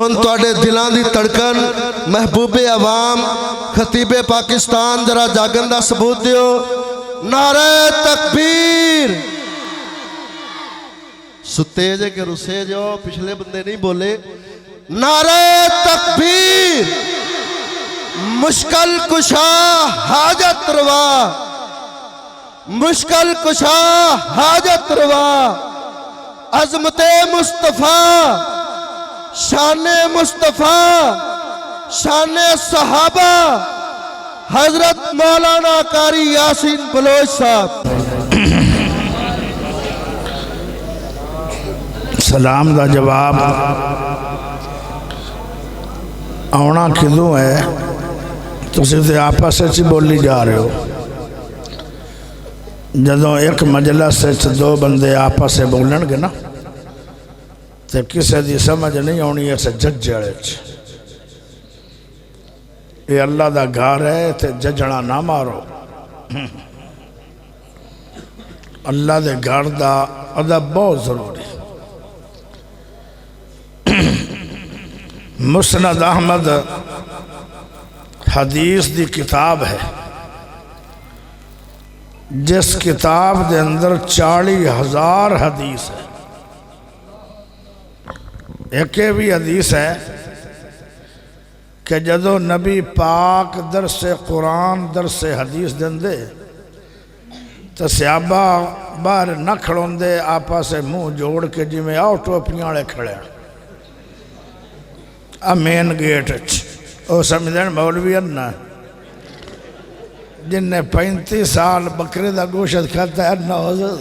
تواڈے دلاں دی تڑکن محبوب عوام خطیب پاکستان ذرا جاگن دا ثبوت دیو نعرہ تکبیر ستے جے کہ رسے جو پچھلے بندے نہیں بولے نعرہ تکبیر مشکل کشا حاجت روا مشکل کشا حاجت روا عظمت مصطفیٰ شان مصطفیٰ شان صحابہ حضرت مولانا قاری یاسین بلوچ صاحب سلام دا جواب آنا کدوں ہے تسی تے آپس سے بولی جا رہے ہو جدوں ایک مجلس سے دو بندے آپس سے بولن گے نا تے کسے دی سمجھ نہیں آنی ہے سے جج جڑے یہ اللہ دا گھر ہے تے ججنا نہ مارو اللہ دے گھر دا ادب بہت ضروری مسند احمد حدیث دی کتاب ہے جس کتاب دے اندر 40,000 حدیث ہے ایک بھی حدیث ہے کہ جدو نبی پاک درس قرآن درس حدیث دن دے تو صحابہ باہر نہ کھڑون دے آپا سے منہ جوڑ کے جی میں آؤ ٹوپیاں لے کھڑے مین گیٹ او سمجھن مولوی انہا جن نے 35 سال بکرے دا گوشت کھاتا ہے انہا حضرت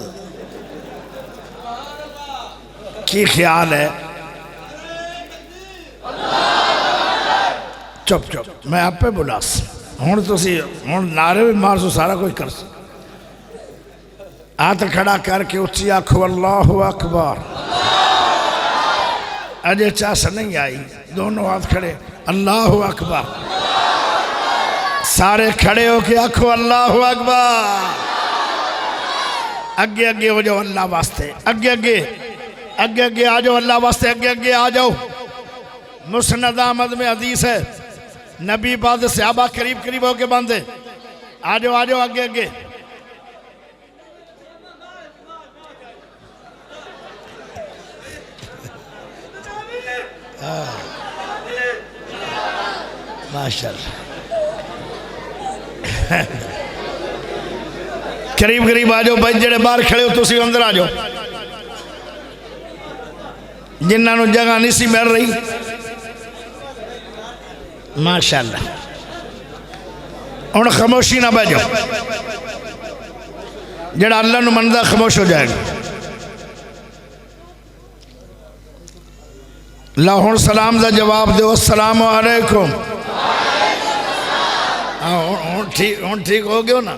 کی خیال ہے چپ چپ میں آپ پہ بلاس ہون تو سی ہون نعرے بھی مار سو سارا کوئی کر سو آت کھڑا کر کے اچھی آنکھو اللہ اکبر اجے چاس نہیں آئی دونوں ہاتھ کھڑے اللہ اکبر سارے کھڑے ہو کے آنکھو اللہ اکبر اگے اگے ہو جاؤ اللہ واسطے اگے اگے آ جاؤ اللہ واسطے اگے آ جاؤ مسند احمد میں حدیث ہے نبی بعد صحابہ قریب ہو کے باندھے آ جاؤ اگے ماشاءاللہ قریب آ جاؤ بھائی جڑے باہر کھڑے ہو تسی اندر آ جاؤ جنہاں نو جگہ نہیں سی مل رہی ماشاءاللہ ان خاموشی نہ بہ جاؤ جڑا اللہ نو مندہ خاموش ہو جائے گا لاہور سلام دا جواب دے السلام علیکم ٹھیک ہو گیا نا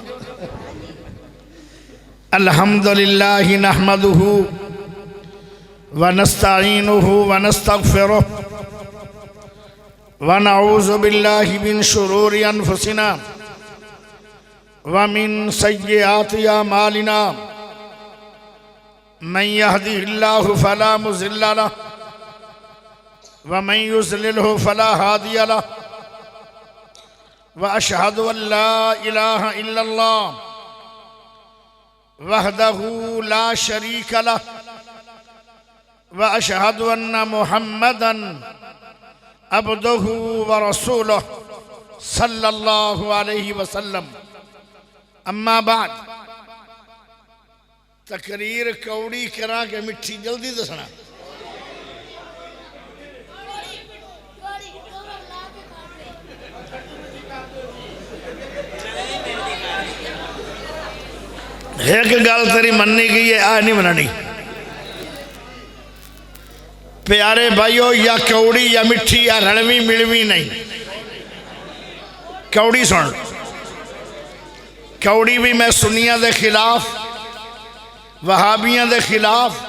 الحمدللہ نحمدہ ونستعینہ ونستغفرہ ونعوذ باللہ من شرور انفسنا ومن سیئات اعمالنا من یہدہ اللہ فلا مضل لہ ومن یضللہ فلا ہادی لہ واشہد ان لا الہ الا اللہ وحدہ لا شریک لہ واشہد ان محمدا عبدہ ورسولہ صلی اللہ علیہ وسلم اما بعد تقریر کوڑی کرا کے مٹھی جلدی دسنا ایک گل تیری مننی گئی ہے آج نہیں مننی پیارے بھائیو یا کوڑی یا مٹھی یا رڑوی ملوی نہیں کوڑی سن کوڑی بھی میں سنیاں دے خلاف وہابیاں دے خلاف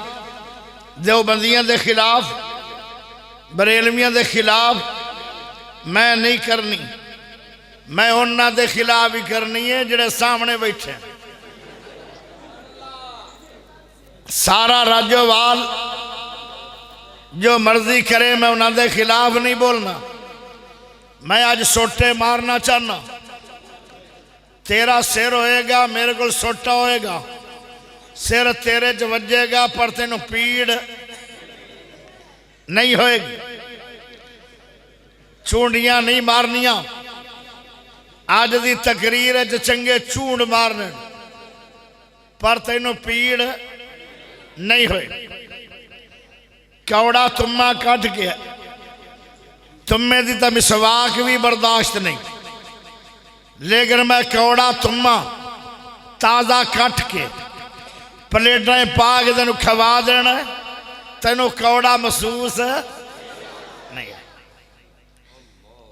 دیوبندیاں دے خلاف بریلویاں دے خلاف میں نہیں کرنی میں انہاں دے خلاف ہی کرنی ہے جڑے سامنے بیٹھے سارا راجوال جو مرضی کرے میں انہوں دے خلاف نہیں بولنا. میں آج سوٹے مارنا چاہنا. تیرا سر ہوئے گا میرے کو سوٹا ہوئے گا. سر تیرے جو وجے گا پر تینوں پیڑ نہیں ہوئے گی. چونڈیاں نہیں مارنیاں. آج دی تقریر ہے جو چنگے چونڈ مارنے پر تینوں پیڑ نہیں ہوئے. کوڑا تمہ کٹ گیا. تمہیں دی تا مسواک بھی برداشت نہیں. لیکن میں کوڑا تمہ تازہ کٹ کے پلیٹیں پا کے تینوں کھوا دینا ہے. تینوں کوڑا محسوس نہیں ہے.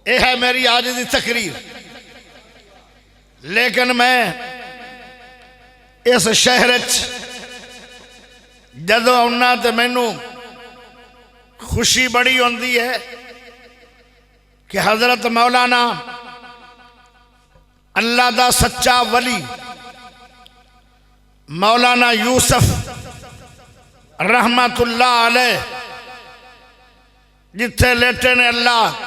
یہ ہے میری آج دی تقریر. لیکن میں اس شہر جدو آنا تو مینوں خوشی بڑی ہوندی ہے کہ حضرت مولانا اللہ دا سچا ولی مولانا یوسف رحمت اللہ علیہ جتھے لیٹے نے اللہ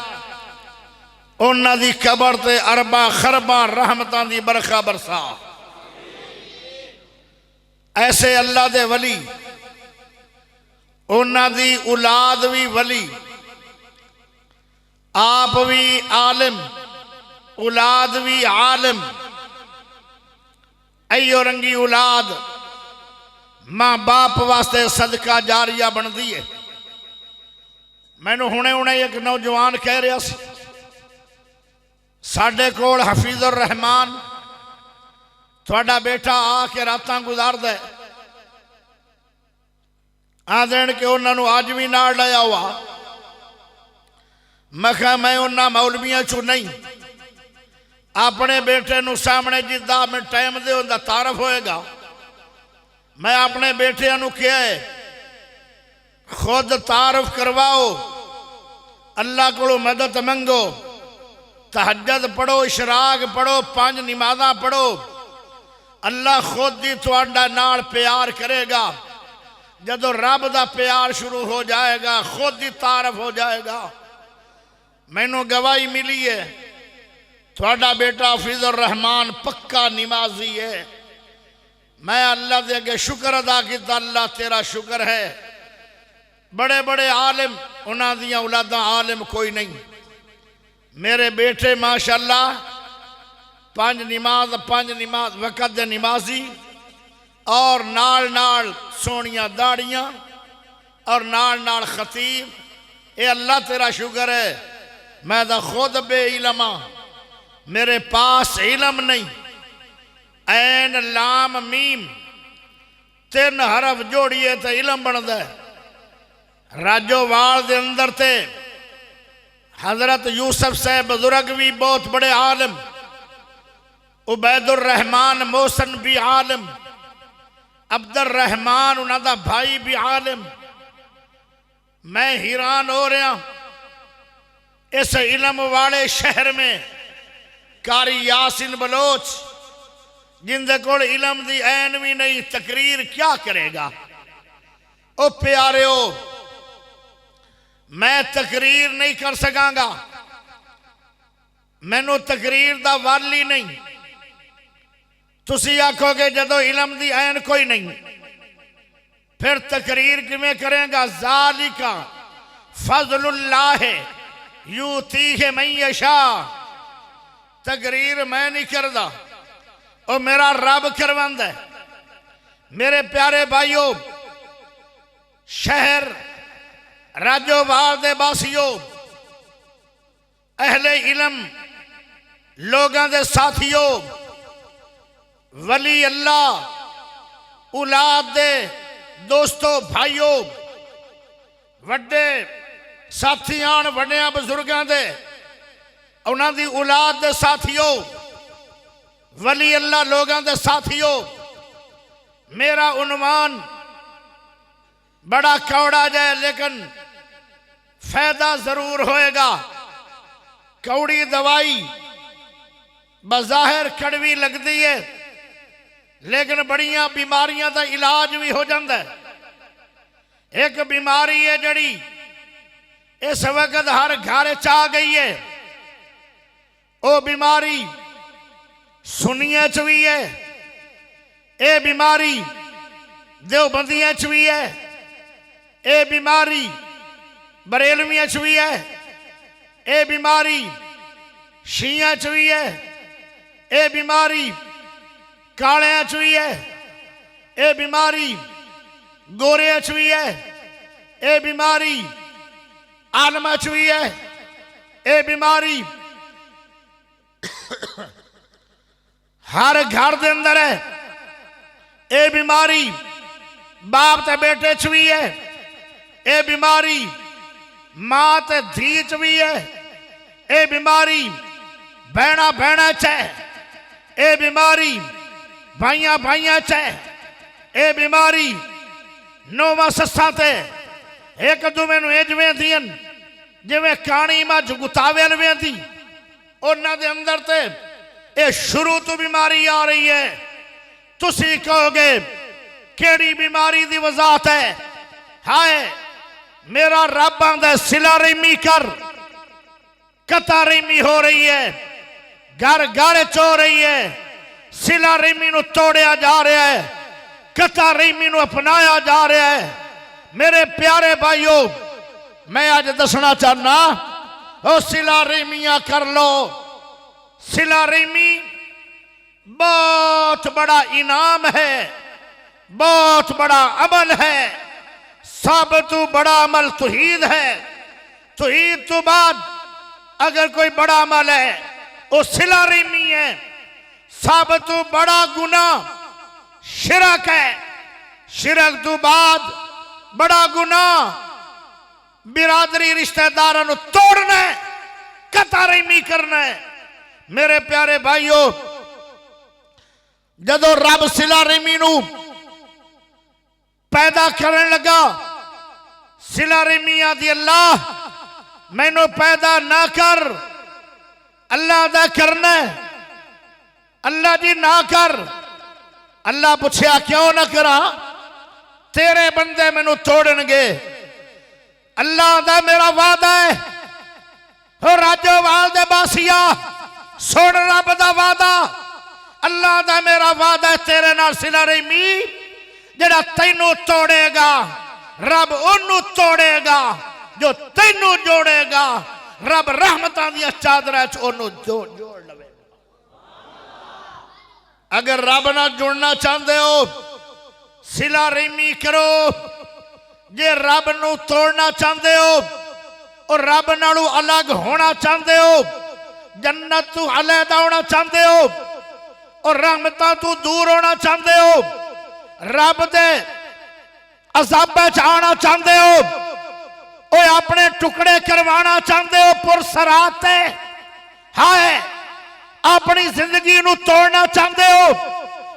انہاں دی قبر تے ارباں خرباں رحمتاں دی برکھا برسا. ایسے اللہ دے ولی انہاں دی اولاد بھی ولی آپ بھی عالم اولاد بھی عالم. ایو رنگی اولاد ماں باپ واسطے صدقہ جاریہ بن دیئے. میں نے ہونے ایک نوجوان کہہ رہا سی ساڑھے کوڑ حفیظ الرحمان تھوڑا بیٹا آ کے راتاں گزار دے. آدھین کہ انہوں نے آج بھی ناڑ لیا ہوا. میں کہا میں انہاں مولویاں چو نہیں. اپنے بیٹے نو سامنے جدہ میں ٹائم دے اندہ تعارف ہوئے گا. میں اپنے بیٹے نو کیا ہے خود تعارف کرواؤ. اللہ کو مدد منگو. تہجد پڑھو اشراق پڑھو 5 نمازاں پڑھو. اللہ خود دی تواڈا نال پیار کرے گا. جدو رب دا پیار شروع ہو جائے گا خود دی تعارف ہو جائے گا. میں نو گواہی ملی ہے تواڈا بیٹا حفیظ الرحمان پکا نمازی ہے. میں اللہ دے کے شکر ادا کیتا. اللہ تیرا شکر ہے. بڑے بڑے عالم انہاں دیاں اولاداں عالم کوئی نہیں. میرے بیٹے ماشاءاللہ 5 نماز وقت دے نمازی اور نال سونیاں داڑیاں اور نال خطیب. اے اللہ تیرا شکر ہے. میں دا خود بے علم ہاں. میرے پاس علم نہیں. عین لام میم 3 حرف جوڑیے تے علم بن دے. راجو وال دے اندر تے حضرت یوسف سے بزرگ بھی بہت بڑے عالم. عبید الرحمان محسن بھی عالم. عبد الرحمان انہاں دا بھائی بھی عالم. میں حیران ہو رہا اس علم والے شہر میں قاری یاسین بلوچ جن دے کول علم دی عین بھی نہیں تقریر کیا کرے گا. او پیاریو میں تقریر نہیں کر سکاں گا. میں نو تقریر دا والی نہیں. تسی آکھو گے جدو علم دی عین کوئی نہیں پھر تقریر کیویں کریں گا. ذالکا فضل اللہ یؤتیہ من یشاء. تقریر میں نہیں کردا او میرا رب کرواندا ہے. میرے پیارے بھائیو شہر راجو وال دے باسیو اہل علم لوگاں دے ساتھیو ولی اللہ اولاد دے دوستو بھائیو وڈے ساتھیاں وڈیاں بزرگاں دے انہاں دی اولاد دے ساتھیو ولی اللہ لوگاں دے ساتھیو میرا عنوان بڑا کوڑا جائے لیکن فائدہ ضرور ہوئے گا. کوڑی دوائی بظاہر کڑوی لگ دی ہے لیکن بڑیاں بیماریاں دا علاج بھی ہو جاندہ ہے. ایک بیماری ہے جڑی اس وقت ہر گھر چاہ گئی ہے او بیماری سنیاں چوی ہے اے بیماری دیوبندیاں چوی ہے اے بیماری بریلویاں چوی ہے اے بیماری شیعہ چوی ہے اے بیماری کالیاں چوی ہے اے بیماری گوریاں چوی ہے اے بیماری عالمہ چوی ہے اے بیماری ہر گھر دے اندر ہے اے بیماری باپ تے بیٹے چوی ہے اے بیماری ماں تے دھی چوی ہے اے بیماری بہنا بہنا چاہے اے بیماری بھائیاں بھائیاں چاہے اے بیماری نوواں سساں تے ایک دوویں نوں اجویں دین جویں کہانی ماں جگتاوے لویں دی انہاں دے اندر تے اے شروع تو بیماری آ رہی ہے تسی کہو گے کیڑی بیماری دی وضاحت ہے ہائے میرا رب آندا صلہ رحمی کر قطع رحمی ہو رہی ہے گھر گھر ہو رہی ہے صلہ رحمی نو توڑیا جا رہا ہے قطع رحمی نو اپنایا جا رہا ہے میرے پیارے بھائیو میں آج دسنا چاہنا او صلہ رحمیاں کر لو صلہ رحمی بہت بڑا انعام ہے بہت بڑا عمل ہے سب تو بڑا عمل توحید ہے توحید تو بعد اگر کوئی بڑا عمل ہے وہ صلہ رحمی ہے سب تو بڑا گناہ شرک ہے شرک تو بعد بڑا گناہ برادری رشتہ داروں توڑنا ہے قطع رحمی کرنا ہے میرے پیارے بھائیو جدو رب صلہ رحمی نو پیدا کرنے لگا صلہ رحمی آدھی اللہ میں نو پیدا نہ کر اللہ دا کرنا ہے اللہ جی نہ کر اللہ پوچھیا کیوں نہ کرا تیرے بندے میں نو توڑن گے اللہ دا میرا وعدہ ہے اور راجو والدے باسیا سوڑ رب دا وعدہ اللہ دا میرا وعدہ ہے تیرے نال صلہ رحمی جڑا تینو توڑے گا رب انو توڑے گا جو تینو جوڑے گا رب رحمتاں دیا چادرہ انو جوڑ لوے اگر رب نہ جڑنا چاہتے ہو صلہ رحمی کرو جے رب نو توڑنا چاہتے ہو اور رب نالو الگ ہونا چاہتے ہو جنت تو علیحدہ ہونا چاہتے ہو اور رحمتاں تو دور ہونا چاہتے ہو رب دے عذاب آنا چاہتے ہو اوے اپنے ٹکڑے کروانا چاہتے ہو پرسرات ہے ہائے اپنی زندگی نو توڑنا چاہتے ہو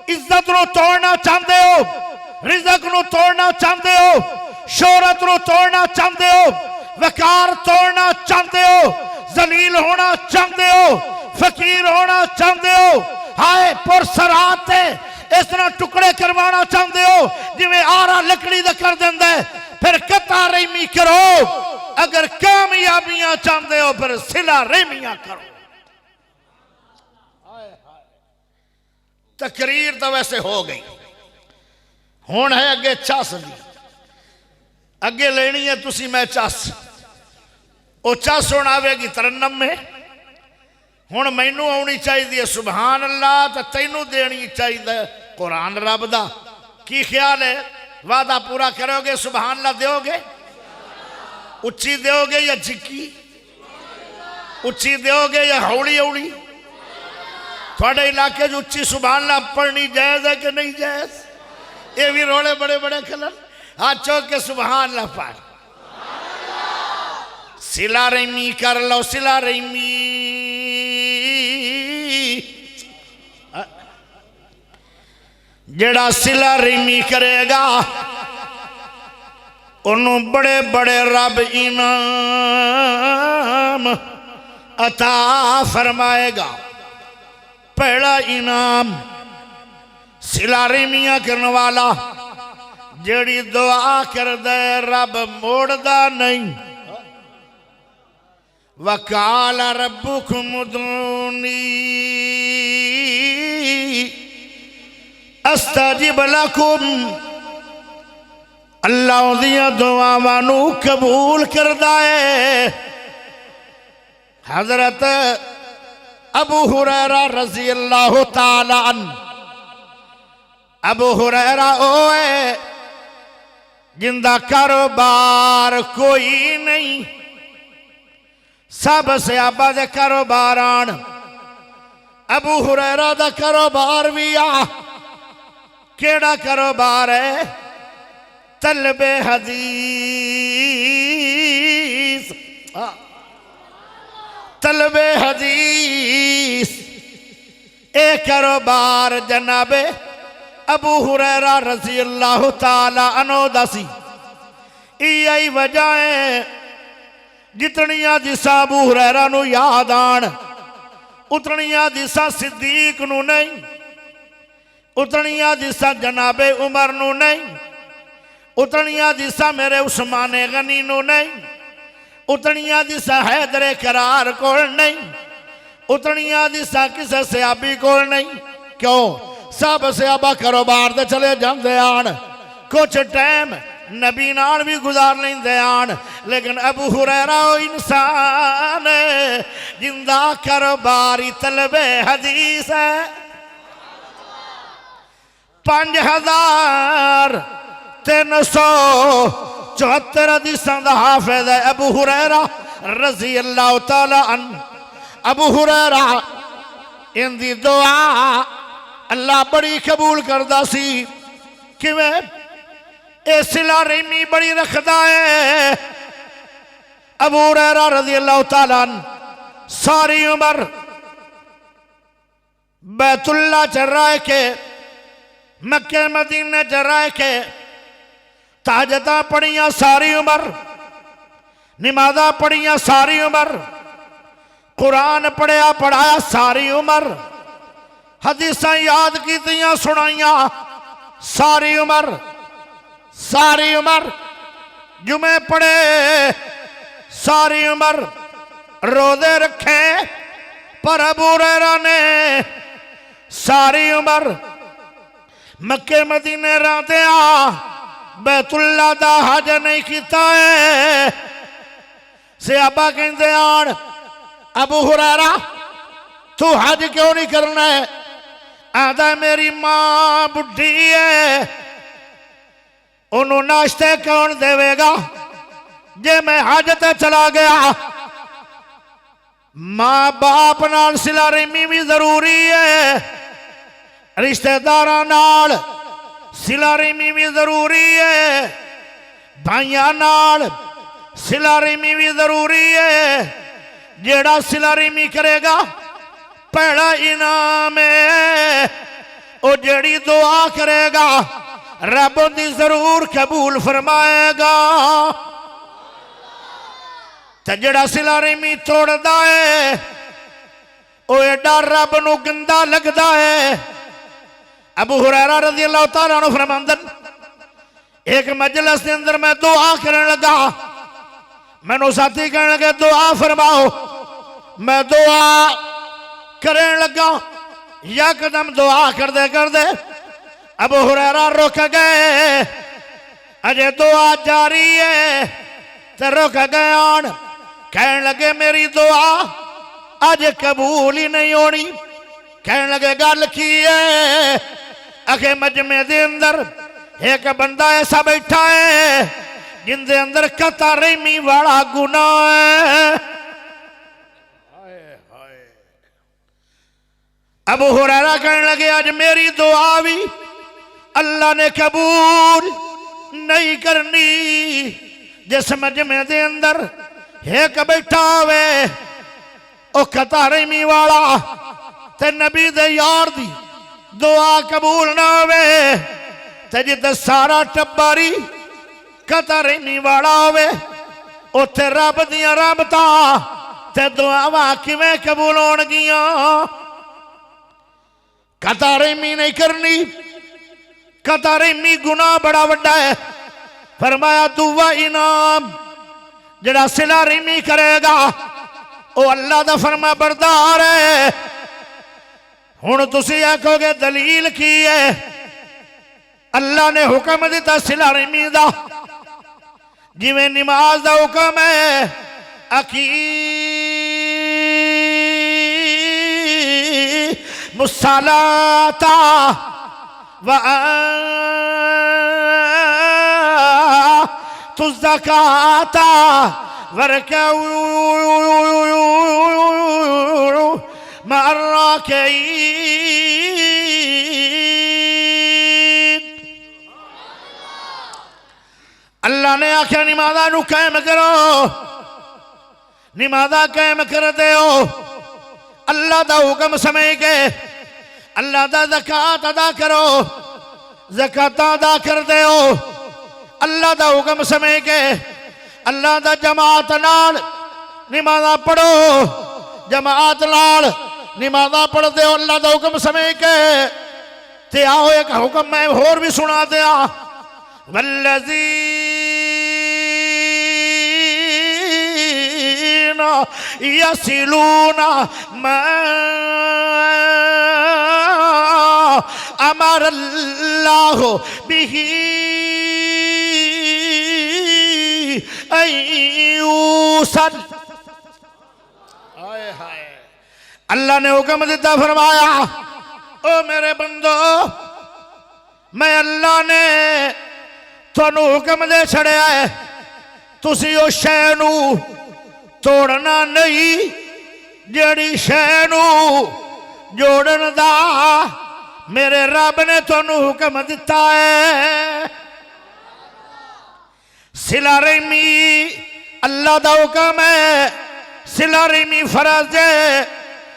عزت نو توڑنا چاہتے ہو رزق نو توڑنا چاہتے ہو شہرت نو توڑنا چاہتے ہو وقار توڑنا چاہتے ہو ذلیل ہونا چاہتے ہو فقیر ہونا چاہتے ہو ہائے پرسرات ہے اس طرح ٹکڑے کروانا چاہتے ہو جی میں آرہ لکڑی دا کر دیندہ ہے پھر قطع رحمی کرو اگر کامیابیاں چاہتے ہو پھر صلہ رحمیاں کرو تقریر تو ویسے ہو گئی ہون ہے اگے چاس دی اگے لینی ہے تسی میں چاس او چاس ہون آوے گی ترنم میں ہون مینو آنی چاہی دی سبحان اللہ تا تینو دینی چاہی دی قرآن رب دا کی خیال ہے وعدہ پورا کرو گے سبحان اللہ دیو گے اچھی دیو گے یا جھکی اچھی دیو گے یا ہوڑی ہوڑی تھوڑے علاقے جو اچھی سبحان اللہ پڑھنی جائز ہے کہ نہیں جائز یہ بھی روڑے بڑے بڑے کلر ہاتھ چوک کے سبحان اللہ پڑھ صلہ رحمی کر لو صلہ رحمی جڑا صلہ رحمی کرے گا انہوں بڑے بڑے رب انعام عطا فرمائے گا پہلا انعام صلہ رحمیاں کرنے والا جڑی دعا کر دے رب موڑ دا نہیں وَقَالَ رَبُّكُمُ ادْعُونِي استجب لکم، اللہ دیاں دعاواں نو قبول کردہ ہے۔ حضرت ابو ہریرہ رضی اللہ تعالی عنہ، ابو ہریرہ اوے جندہ کاروبار کوئی نہیں، سب صحابہ دے کاروباران، ابو ہریرہ دا کاروبار بھی آ، کیڑا کاروبار ہے؟ طلب حدیث، طلب حدیث، اے کاروبار جناب ابو ہریرہ رضی اللہ تعالی عنہ دا سی۔ یہی وجہ ہے جتنیاں جسا ابو ہریرہ نو یاد آن، اتنیاں جسا صدیق نو نہیں، اتنیاں جسا جناب عمر نو نہیں، اتنیاں جسا میرے عثمان غنی نو نہیں، اتنیاں جسا حیدر کرار کول نہیں، اتنیاں جسا کسے صحابی کول نہیں۔ کیوں؟ سب صحابہ کاروبار دے چلے جاندے آن، کچھ ٹائم نبی نال بھی گزار لیندے آن، لیکن ابو ہریرہ انسان جندہ کاروباری طلب حدیث ہے۔ 5374 حدیثاں دا حافظ ہے ابو ہریرہ رضی اللہ تعالی عنہ۔ ابو ہریرہ ان دی دعا اللہ بڑی قبول کردہ سی، کیویں؟ اے صلہ رحمی بڑی رکھدا ہے۔ ابو ہریرہ رضی اللہ تعالی عنہ ساری عمر بیت اللہ چرائے کے، مکہ مدینہ چرائے کے، تہجداں پڑھیاں ساری عمر، نمازاں پڑھیاں ساری عمر، قرآن پڑھیا پڑھایا ساری عمر، حدیثاں یاد کیتیاں سنائیاں ساری عمر، ساری عمر جمعے پڑھے ساری عمر، روزے رکھے، پر ابو ہریرہ نے ساری عمر مکہ مدینے راندے آ بیت اللہ دا حج نہیں کیتا ہے۔ صحابہ کہندے آن ابو ہریرہ تو حج کیوں نہیں کرنا ہے؟ آدھا میری ماں بڈھی ہے، انہوں ناشتے کون دے گا جے میں حج تے چلا گیا؟ ماں باپ نال صلہ رحمی بھی ضروری ہے، رشتہ داراں نال صلہ رحمی بھی ضروری ہے، بھائیاں نال صلہ رحمی بھی ضروری ہے۔ جیڑا صلہ رحمی کرے گا پہلا انعام ہے، او جیڑی دعا کرے گا رب دی ضرور قبول فرمائے گا۔ تے جیڑا صلہ رحمی توڑدا ہے او ایڈا رب نو گندا لگدا ہے۔ ابو ہریرہ رضی اللہ تعالیٰ عنہ فرماندن ایک مجلس کے اندر میں دعا کرنے لگا، میں نو ساتھی کہنے لگے دعا فرماؤ، میں دعا کرنے لگا، یا قدم دعا کر دے ابو ہریرہ رک گئے، اجے دعا جاری ہے تے رک گئے آن، کہنے لگے میری دعا آج قبول ہی نہیں ہونی۔ کہنے لگے گل کی ہے؟ اکھے مجمع دے اندر ایک بندہ ایسا بیٹھا ہے جن دے اندر قطع رحمی والا گناہ ہے۔ ابو ہریرہ کہنے لگے آج میری دعا بھی اللہ نے قبول نہیں کرنی۔ جس مجمع دے اندر ایک بیٹھا ہوئے او قطع رحمی والا تے نبی دے یار دی دعا قبول نہ ہوئے، تے جد سارا ٹباری قطع رحمی والا ہوئے، اتھے رب دیاں رحمتاں تے دعاواں کیویں قبول ہون گیاں؟ قطع رحمی نہیں کرنی، قطع رحمی گناہ بڑا وڈا ہے۔ فرمایا دوہ انعام جڑا صلہ رحمی کرے گا وہ اللہ دا فرما بردار ہے ہن تسی آکھو گے دلیل کی ہے اللہ نے حکم دیتا صلہ رحمی دا جویں نماز دا حکم ہے اقیموا الصلاۃ وآتوا الزکاۃ وارکعوا مع الراکعین اللہ نے آکھا نمازہ نو قائم کرو نمازہ قائم کر دیو اللہ دا حکم سمجھ کے اللہ دا زکاة ادا کرو زکاة ادا کر دیو اللہ دا حکم سمجھ کے اللہ دا جماعت نال نمازہ پڑھو جماعت نال نمازہ پڑھ دیو اللہ دا حکم سمجھ کے تے آؤ ایک حکم میں اور بھی سنا دیا والذین یصلون ما امر اللہ به ان یوصل اللہ نے حکم دیتا فرمایا او میرے بندو میں اللہ نے تھانو حکم دے چھڑیا ہے تسی او شے نو توڑنا نہیں جڑی شے نو جوڑن دا میرے رب نے تھانو حکم دیتا ہے صلہ رحمی اللہ دا حکم ہے صلہ رحمی فرض ہے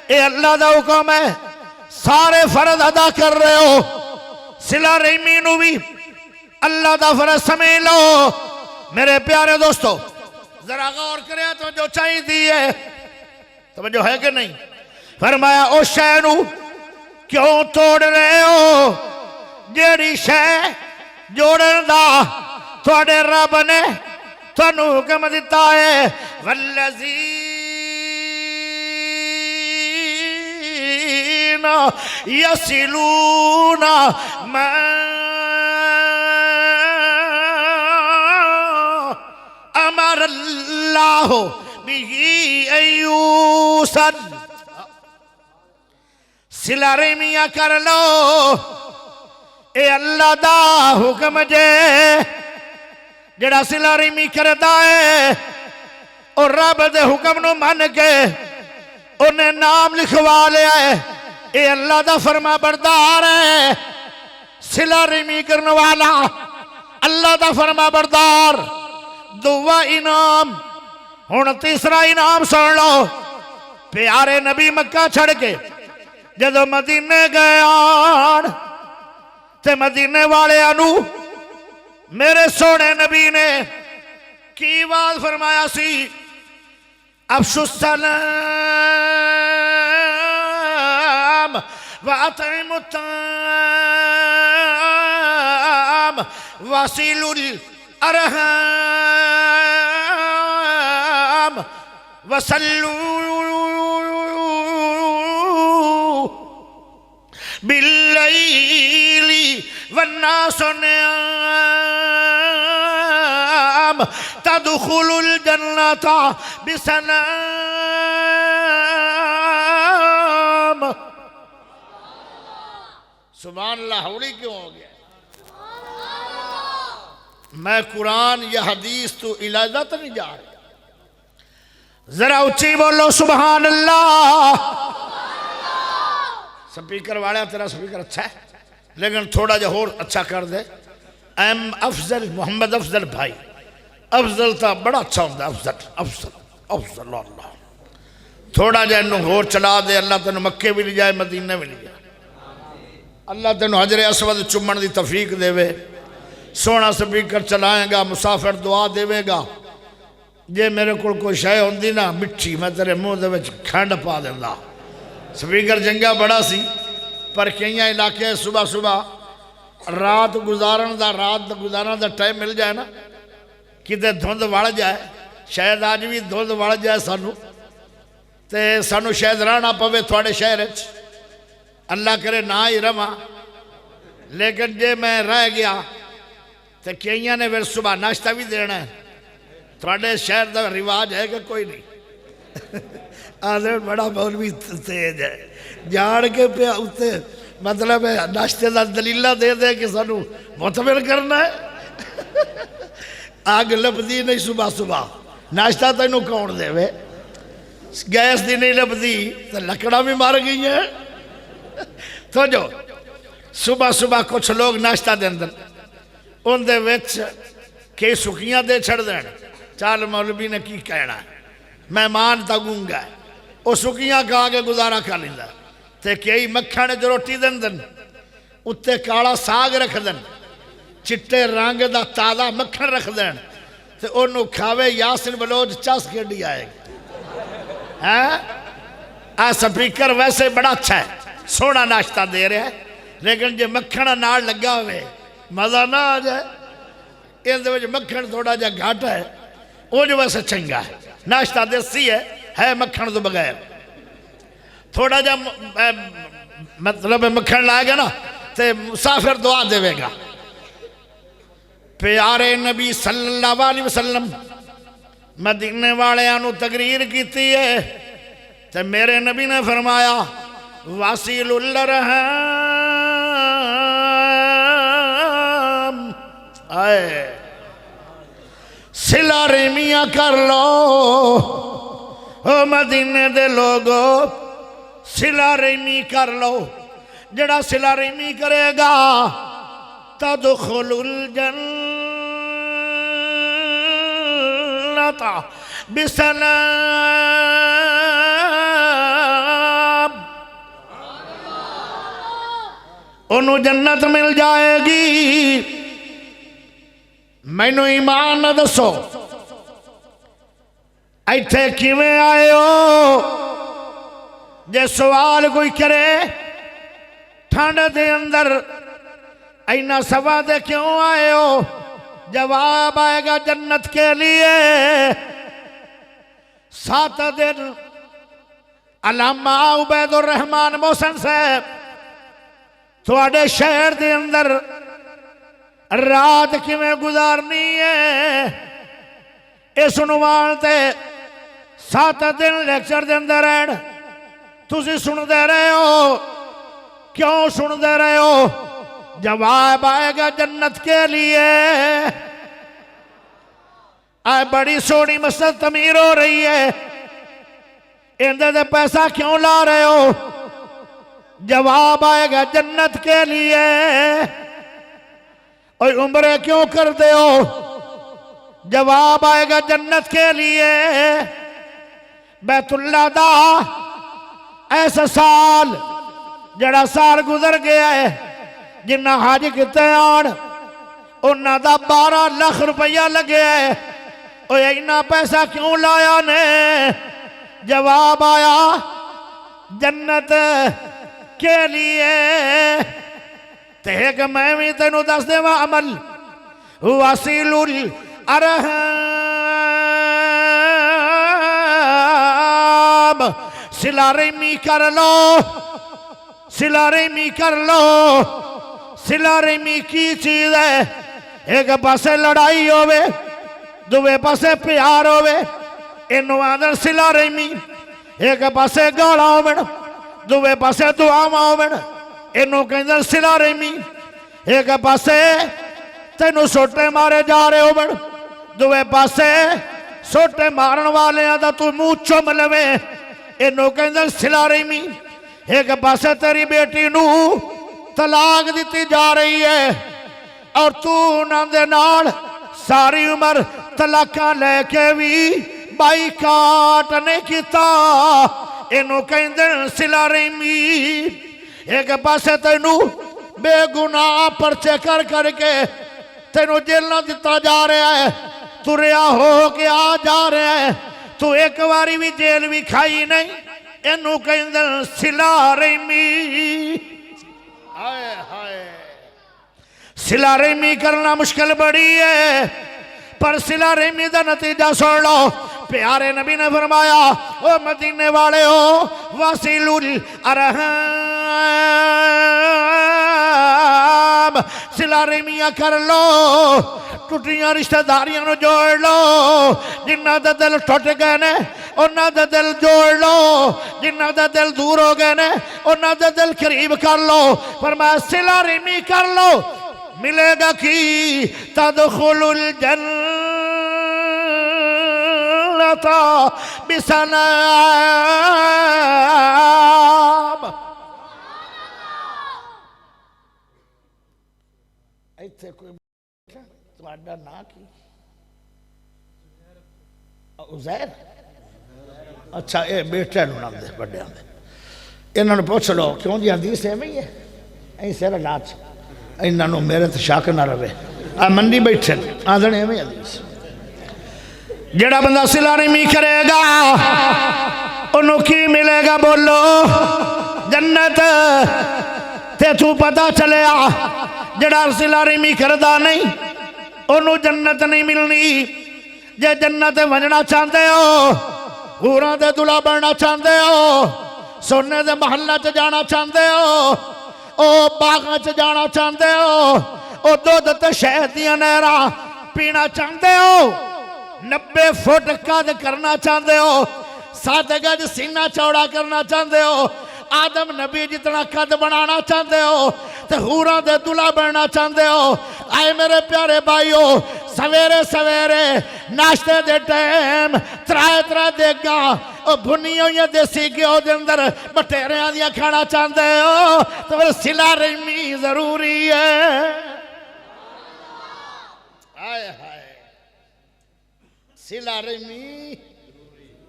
اے اللہ دا حکم ہے سارے فرض ادا کر رہے ہو صلہ رحمی نو بھی اللہ دا فرض سمجھ لو میرے پیارے دوستو ذرا غور کرے تو جو چاہی دی ہے توجہ ہے کہ نہیں فرمایا او شے نو کیوں توڑ رہے ہو جیڑی شے جوڑن دا تھوڑے رب نے تھانو حکم دیتا ہے والذین یصلون ما امر اللہ به ان یوصل صلہ رحمیہ کر لو اے اللہ دا حکم جے جڑا صلہ رحمی کرتا ہے اور رب دے حکم نو مان کے انہیں نام لکھوا لیا ہے اے اللہ دا فرما بردار ہے صلہ رحمی کرنے والا اللہ دا فرما بردار دعا انعام ہن تیسرا انعام سن لو پیارے نبی مکہ چھڑ کے جدو مدینے گئے آن تے مدینے والے انو میرے سونے نبی نے کی بات فرمایا سی افشو السلام وَأَطْعِمُوا الطَّعَامَ وَصِلُوا الْأَرْحَامَ وَصَلُّوا بِاللَّيْلِ وَالنَّاسُ نِيَامٌ تَدْخُلُوا الْجَنَّةَ بِسَلَامٍ سبحان اللہ ہوڑی کیوں ہو گیا میں قرآن یا حدیث تو علاجہ تو نہیں جا رہا ذرا اچھی بولو سبحان اللہ سپیکر والا تیرا سپیکر اچھا ہے لیکن تھوڑا جا اور اچھا کر دے ایم افضل محمد افضل بھائی افضل تھا بڑا اچھا ہوتا ہے افضل اللہ تھوڑا جا انہوں اور چلا دے اللہ تنہوں مکے بھی لے جائے مدینہ بھی لے جائے اللہ تنہوں حجر اسود چمن دی توفیق دے وے سونا سپیکر چلائیں گا مسافر دعا دے وے گا جے میرے کوئی شے ہوندی نا مٹھی میں تیرے منہ دے وچ کھنڈ پا دیندا سپیکر جنگا بڑا سی پر کئیاں علاقے صبح رات گزارن دا ٹائم مل جائے نا کتے دھند وڑ جائے شاید آج بھی دھند وڑ جائے سانو تے سانو شاید رہنا پوے تھوڑے شہر اللہ کرے نہ ہی رواں، لیکن جے میں رہ گیا تے کئیاں نے پھر صبح ناشتہ بھی دینا ہے۔ تھوڑے شہر دا رواج ہے کہ کوئی نہیں؟ آدھر بڑا مولوی تیز ہے، جاڑ کے پہ اتے مطلب ہے ناشتے دا دلیلہ دے دے کہ سانو معتبر کرنا ہے۔ آگ لبدی نہیں صبح صبح، ناشتہ تینوں کون دے وے؟ گیس دی نہیں لبدی تو لکڑا بھی مار گئی ہیں۔ تو جو صبح صبح کچھ لوگ ناشتہ دے اندر ان دے وچ کئی سکیاں دے چھڑ دین، چال مولوی نے کی کہنا ہے، مہمان تا گونگا ہے، وہ سکیاں کھا کے گزارا کھا لیندہ، تے کئی مکھانے جو روٹی دن دن اتے کاڑا ساگ رکھ دن، چٹے رنگ دا تازہ مکھن رکھ دین، تے انہوں کھاوے یاسن بلوچ چاس کے ڈی آئے گا۔ سپیکر ویسے بڑا اچھا ہے، سونا ناشتہ دے رہے ہیں، لیکن جو مکھن نال لگا ہوئے مزہ نہ آ جائے۔ ان دے وجہ مکھن تھوڑا جا گھاٹا ہے، وہ جو ویسے چنگا ہے، ناشتہ دیسی ہے مکھن تو بغیر۔ تھوڑا جا مطلب مکھن لائے گا نا تے مسافر دعا دے گا۔ پیارے نبی صلی اللہ علیہ وسلم مدینے والے آنو تقریر کیتی ہے تے میرے نبی نے فرمایا واسیل الرحم، آئے صلہ رحمیاں کر لو او مدینے دے لوگو، صلہ رحمی کر لو، جڑا صلہ رحمی کرے گا تدخل الجنت بسلام، انہوں جنت مل جائے گی۔ میں نو ایمان نہ دسو ایتھے کیویں آئے ہو؟ جے سوال کوئی کرے ٹھنڈ دے اندر اینا سوا دے کیوں آئے ہو؟ جواب آئے گا جنت کے لیے۔ 7 دن علامہ عبید الرحمن محسن صاحب تھوڑے شہر دے اندر رات کیویں گزارنی ہے اس عنوان تے 7 دن لیکچر دے اندر رہن تسی سن دے رہے ہو، کیوں سن دے رہے ہو؟ جواب آئے گا جنت کے لیے۔ آئے بڑی سونی مسجد تعمیر ہو رہی ہے، اندے دے پیسہ کیوں لا رہے ہو؟ جواب آئے گا جنت کے لیے۔ اور عمرے کیوں کر دے ہو؟ جواب آئے گا جنت کے لیے۔ بیت اللہ دا ایسا سال جڑا سال گزر گیا ہے جنہ حج کتے آن انہ دا 12 لاکھ روپیہ لگے ہے، اور اینا پیسہ کیوں لایا نے؟ جواب آیا جنت کے لیے۔ تیک میں بھی تینو دس دے عمل واسیل الارحام، صلہ رحمی کر لو، صلہ رحمی کر لو۔ صلہ رحمی کی چیز ہے؟ ایک پاسے لڑائی ہوئے، دوے پاسے پیار ہوئے، انہوں آدھر صلہ رحمی۔ ایک پاسے گالا ہوئے، دوے پاسے دعاواں ہوئے، انہوں کہندر صلہ رحمی۔ ایک پاسے تینوں سوٹے مارے جا رہے ہوئے، دوے پاسے سوٹے مارن والے آدھا تو منہ چوم لوے، انہوں کہندر صلہ رحمی۔ ایک پاسے تیری بیٹی نو طلاق دیتی جا رہی ہے اور تو ناندے نال ساری عمر طلاقاں لے کے بھی بائی کاٹ نہیں کیتا، انہوں کہندر صلہ رحمی۔ ایک پاسے تینوں بے گناہ پرچے کر کر کے تینوں جیل نہ دیتا جا رہا ہے، تو رہا ہو کے آ جا رہا ہے، تو ایک واری بھی جیل بھی کھائی نہیں، انہوں کہندر صلہ رحمی۔ صلہ رحمی کرنا مشکل بڑی ہے، پر صلہ رحمی دا نتیجہ سن لو، پیارے نبی نے فرمایا او مدینے والے ہو وصل الارحام صلہ رحمیاں کر لو ٹوٹیاں رشتہ داریاں نو جوڑ لو جنہ دے دل ٹوٹ گئے نے انہاں دے دل جوڑ لو جنہ دے دل دور ہو گئے نے انہاں دے دل قریب کر لو فرمایا صلہ رحمی کر لو ملے گا کی تدخل الجنت بسلام ایتھے کوئی تمہارا نا کی عزیر اچھا اے بیٹے نو نام دے بڑے آن دے انہوں نے پوچھ لو کیوں جی حدیث ہے میں ہے این سیرہ ناچ انہوں نے میرے تو شاک نہ روے منڈی بیٹھے آدھنے میں حدیث جڑا بندہ صلہ رحمی کرے گا انہوں کی ملے گا بولو جنت تے تو پتہ چلے جڑا صلہ رحمی کردہ نہیں انہوں جنت نہیں ملنی جے جنت ونجنا چاہتے ہو حوراں دے دلہا بننا چاہتے ہو سونے دے محلہ چ جانا چاہتے ہو او باغاں چ جانا چاہتے ہو او دودھ تے شہد دیاں نہراں پینا چاہتے ہو 90 فٹ قد کرنا چاہتے ہو 7 گج سینہ چوڑا کرنا چاہتے ہو آدم نبی جتنا قد بنانا چاہتے ہو تے حوراں دے دلہا بننا چاہتے ہو آئے میرے پیارے بھائیو سویرے سویرے ناشتے دے ٹائم ترائے دے گا او بھنیوں یا دیسی گیو دے اندر بٹیرے آدھیا کھانا چاہتے ہو تو پھر صلہ رحمی ضروری ہے آئے ہائے صلہ رحمی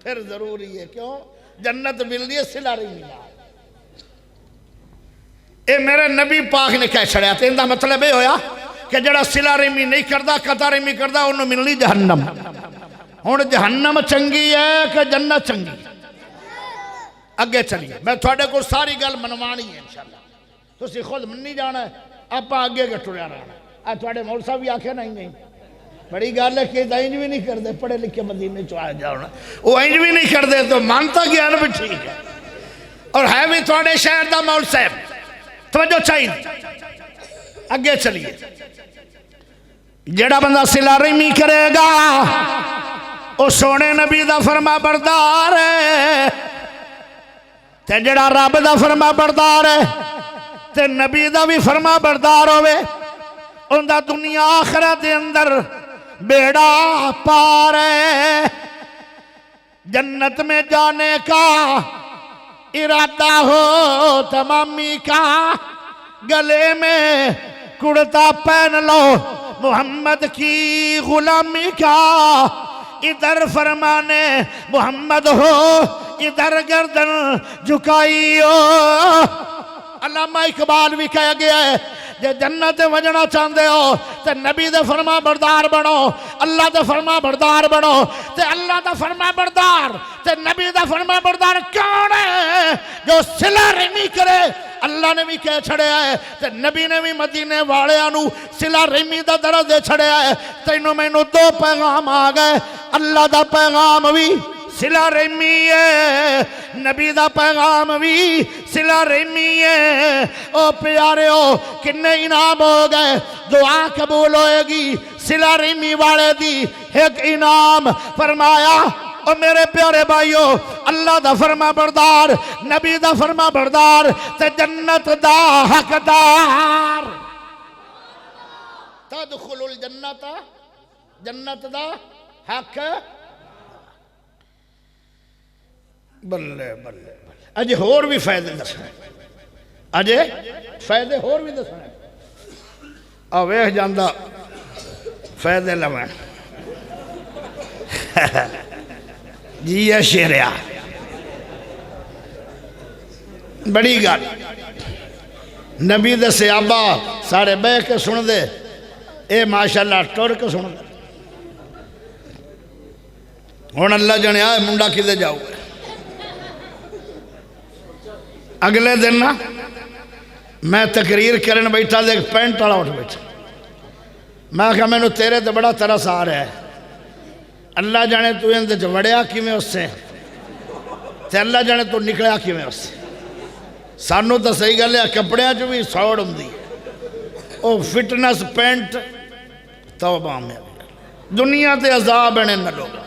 پھر ضروری ہے کیوں جنت مل ہے صلہ رحمی اے میرے نبی پاک نے کہہ چھڑیا تھے اندہ مطلب یہ ہویا کہ جڑا صلہ رحمی نہیں کردہ قطع رحمی کردہ انہوں ملنی جہنم ہون جہنم چنگی ہے کہ جنت چنگی اگے چلیے میں تھوڑے کو ساری گل منوانی ہے انشاءاللہ تو اسی خود منی جانا ہے آپ آگے کے ٹریا رہنا ہے تھوڑے مول صاحب بھی آکھے نہیں بڑی گال ہے کہ اینج بھی نہیں کر دے پڑھے لکھے مدینے چاہے جاؤنا وہ اینج بھی نہیں کر دے تو مانتا گیا نا بھی ٹھیک ہے اور ہے بھی تھوڑے شہر دا مول صاحب توجہ چاہیے اگے چلیے جڑا بندہ صلہ رحمی کرے گا او سونے نبی دا فرما بردار ہے تے جڑا رب دا فرما بردار ہے تے نبی دا بھی فرما بردار ہوئے ان دا دنیا آخرت دے اندر بیڑا پار ہے جنت میں جانے کا ارادہ ہو تمامی کا گلے میں کڑتا پہن لو محمد کی غلامی کا ادھر فرمانے محمد ہو ادھر گردن جھکائی ہو علامہ اقبال بھی کہہ گیا ہے جے جنت وجنا چاہتے ہو تے نبی دے فرما بردار بنو اللہ دے فرما بردار بنو تے اللہ دے فرما بردار تے نبی دے فرما بردار کون ہے جو صلہ رحمی کرے اللہ نے بھی کہہ چھڑیا ہے تے نبی نے بھی مدینے والے آنو صلہ رحمی دا درد دے چھڑیا ہے تینوں میں نو 2 پیغام آگئے اللہ دا پیغام بھی صلہ رحمی ہے نبی دا پیغام بھی صلہ رحمی ہے او پیارے ہو کنے انعام ہو گئے دعا قبول ہوئے گی صلہ رحمی والے دی ایک انعام فرمایا اور میرے پیارے بھائیو اللہ دا فرما بردار نبی دا فرما بردار تے جنت دا حقدار تدخل الجنت جنت دا حق بلے بلے اجے ہور بھی فائدے دسنا اجے فائدے ہور بھی دسنا ویکھ جاندا فائدے لواں جی ہے شیریا بڑی گل نبی دے صحابہ سارے بہ کے سن دے اے ماشاءاللہ ٹر کے سن دے ہن اللہ جانے آئے منڈا کدے جاؤ اگلے دن نا میں تقریر کرن بیٹھا دے پینٹ والا اٹھ بیٹھا میں کہا میں نو تیرے تے بڑا ترس آ رہا ہے اللہ جانے تو اندر وڑیا کیویں اس سے تے اللہ جانے تو نکلیا کیویں اس سے سانو تو صحیح گل ہے کپڑیاں چ بھی سوڑ ہوندی او فٹنس پینٹ توبہ میں دنیا تے عذاب ہیں نہ لوگا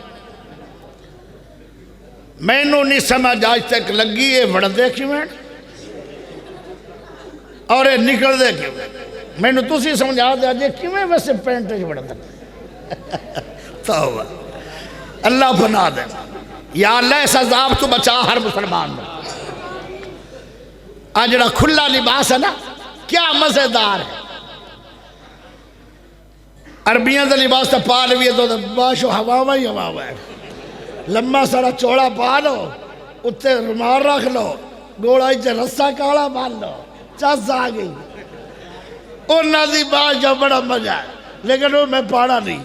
میں نو نہیں سمجھ آج تک لگی یہ وڑ دے کیویں اور یہ نکل دے کیویں میں نو تسی سمجھا دے آجے کیویں ویسے پینٹ چ وڑ دے توبہ اللہ بنا دے یا اللہ اس عذاب تو بچا ہر مسلمان میں آج جڑا کھلا لباس ہے نا کیا مزیدار ہے عربیاں دا لباس تا پا لوی ہے تو باشو ہوا ہی ہوا ہے لمبا سارا چوڑا پا لو اتنے رومال رکھ لو گوڑا ہی رسا کالا مان لو چس آ گئی انہاں دی بات جو بڑا مزہ ہے لیکن وہ میں پاڑا نہیں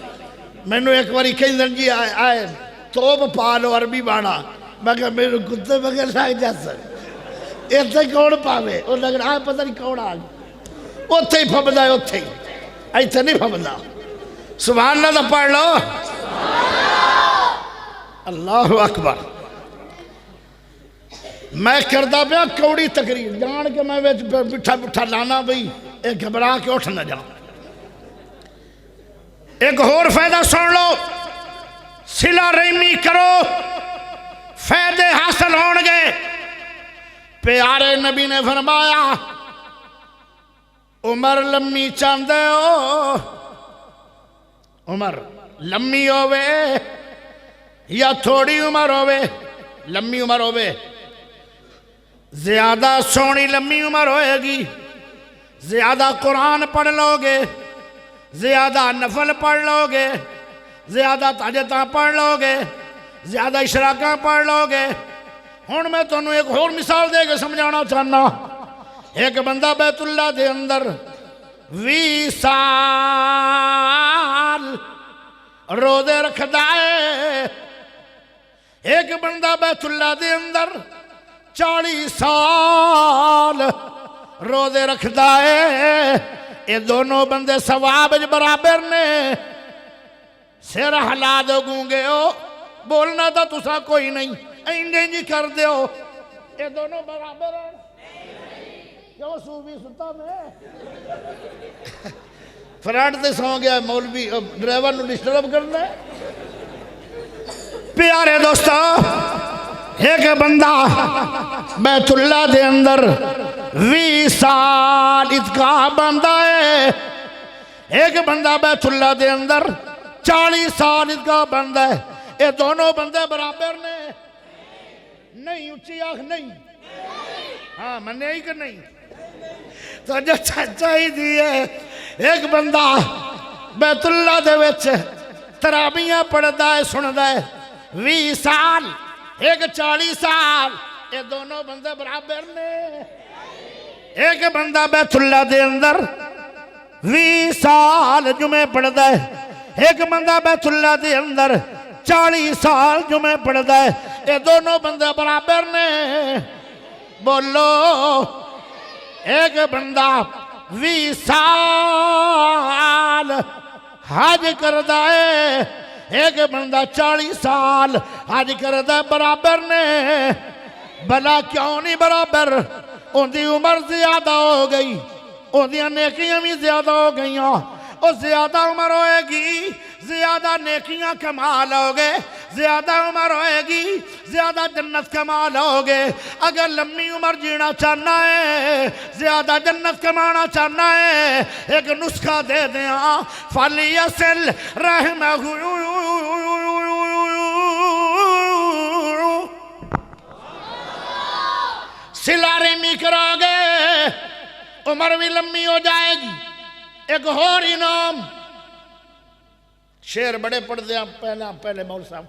میں نے ایک باری کئی دن جی آئے توب پا لو عربی بانا میں کہا میرے کتے بغیر لگ جیسا اتنے کون پاوے وہ لگ رہا ہے پتہ نہیں کون آ گئی اتنے ہی پھبدا ہے اتنے ہی ایتھے نہیں پھبدا سبحان اللہ دا پڑھ لو اللہ اکبر میں کردہ پیا کوڑی تقریر جان کے میں بٹھا بٹھا لانا بھئی ایک گھبرا کے اٹھ نہ جاؤں ایک اور فائدہ سن لو صلہ رحمی کرو فائدے حاصل ہون گے پیارے نبی نے فرمایا عمر لمبی چاندے ہو عمر لمبی ہووے یا تھوڑی عمر ہووے لمبی عمر ہووے زیادہ سونی لمبی عمر ہوئے گی زیادہ قرآن پڑھ لو گے زیادہ نفل پڑھ لو گے زیادہ تہجداں پڑھ لو گے زیادہ اشراقاں پڑھ لو گے ہن میں تانوں ایک اور مثال دے کے سمجھانا چاہنا ایک بندہ بیت اللہ دے اندر 20 سال روزے رکھدا ہے ایک بندہ بیت اللہ دے اندر 40 سال روزے رکھدا ہے یہ دونوں بندے ثواب برابر نے سر ہلا دو گونگے ہو بولنا تھا تسا کوئی نہیں انجی کر دے ہو یہ دونوں برابر ہیں کیوں صوفی ستا میں فرانٹ تے سو گیا مولوی ڈرائیور نو ڈسٹرب کرنا ہے پیارے دوستو ایک بندہ بیت اللہ دے اندر 20 سال اتقاء بندہ ہے ایک بندہ بیت اللہ دے اندر 40 سال اتقاء بندہ ہے یہ دونوں بندے برابر نے نہیں اچھی آنکھ نہیں ہاں مننے ہی کہ نہیں تو جو چاہی دیئے ایک بندہ بیت اللہ دے وچ ترابیاں پڑھدا ہے سندا ہے 20 سال ایک 40 سال یہ دونوں بندے برابر نے ایک بندہ بیت اللہ دے اندر 20 سال جمعے پڑھدا ہے ایک بندہ بیت اللہ دے اندر 40 سال جمعے پڑھدا ہے یہ دونوں بندے برابر نے بولو ایک بندہ 20 سال حج کردا ہے ایک بندہ 40 سال حج کردا برابر نے بلا کیوں نہیں برابر ان دی عمر زیادہ ہو گئی ان دی نیکیاں بھی زیادہ ہو گئیاں اور زیادہ عمر ہوئے گی زیادہ نیکیاں کمال ہوگے زیادہ عمر ہوئے گی زیادہ جنت کمال ہوگے اگر لمبی عمر جینا چاہنا ہے زیادہ جنت کمانا چاہنا ہے ایک نسخہ دے دیا فَلْيَصِلْ رَحِمَهُ صلہ رحمی کرو گے عمر بھی لمبی ہو جائے گی ایک اور انعام شعر بڑے پڑھ دیا پہلے مول صاحب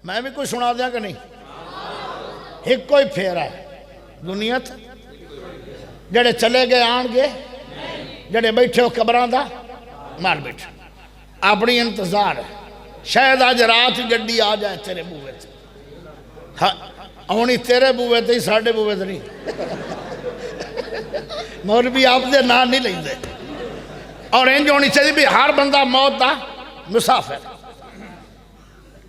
میں بھی کوئی سنا دیا کہ نہیں ایک کوئی پھیرا ہے دنیا تھا جڑے چلے گئے آن گے جڑے بیٹھے ہو قبران دا مار بیٹھے اپنی انتظار ہے شاید آج رات گڈی آ جائے تیرے بوئے تھے ہونی تیرے بوئے تھے ساڑھے بوئے تھے نہیں مولوی آپ دے نام نہیں لیں دے اور انج ہونی چاہیے بھی ہر بندہ موت دا مسافر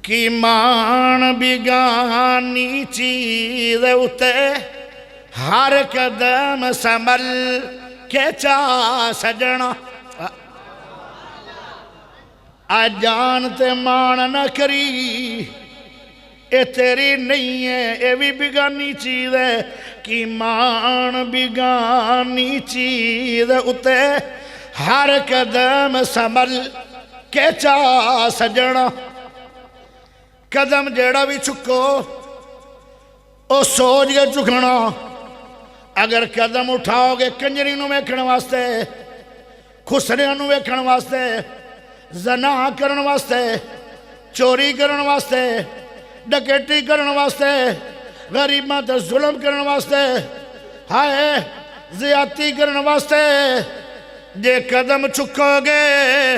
کی مان بیگانی چیز اتے ہر قدم سنبھل کے چا سجنا جان تے مان نہ کری اے تیری نہیں ہے اے بھی بیگانی چیز ہے کی مان بیگانی چیز اتے ہر قدم سنبھل کے چا سجنا قدم جیڑا بھی چکو او سوچ کے چکنا اگر قدم اٹھاؤ گے کنجری نو ویکھن واسطے خسریاں نو ویکھن واسطے زنا کرن واسطے چوری کرن واسطے ڈکیٹی کرن واسطے غریباں تے ظلم کرن واسطے ہائے زیادتی کرن واسطے جے قدم چکو گے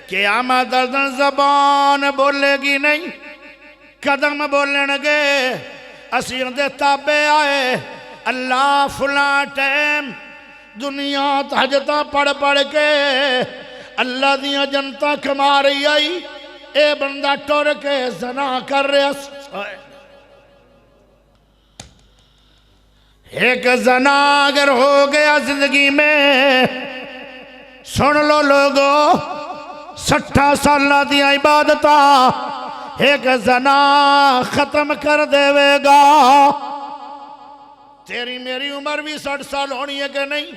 قیامت دن زبان بولے گی نہیں قدم بولن گے اسی اندے تابے آئے اللہ فلاں ٹیم دنیا تحجتہ پڑھ پڑھ کے اللہ دیاں جنتا کما رہی آئی اے بندہ ٹور کے زنا کر رہا ایک زنا اگر ہو گیا زندگی میں سن لو لوگو 60 سالہ دیا عبادتہ ایک زنا ختم کر دے گا تیری میری عمر بھی 60 سال ہونی ہے کہ نہیں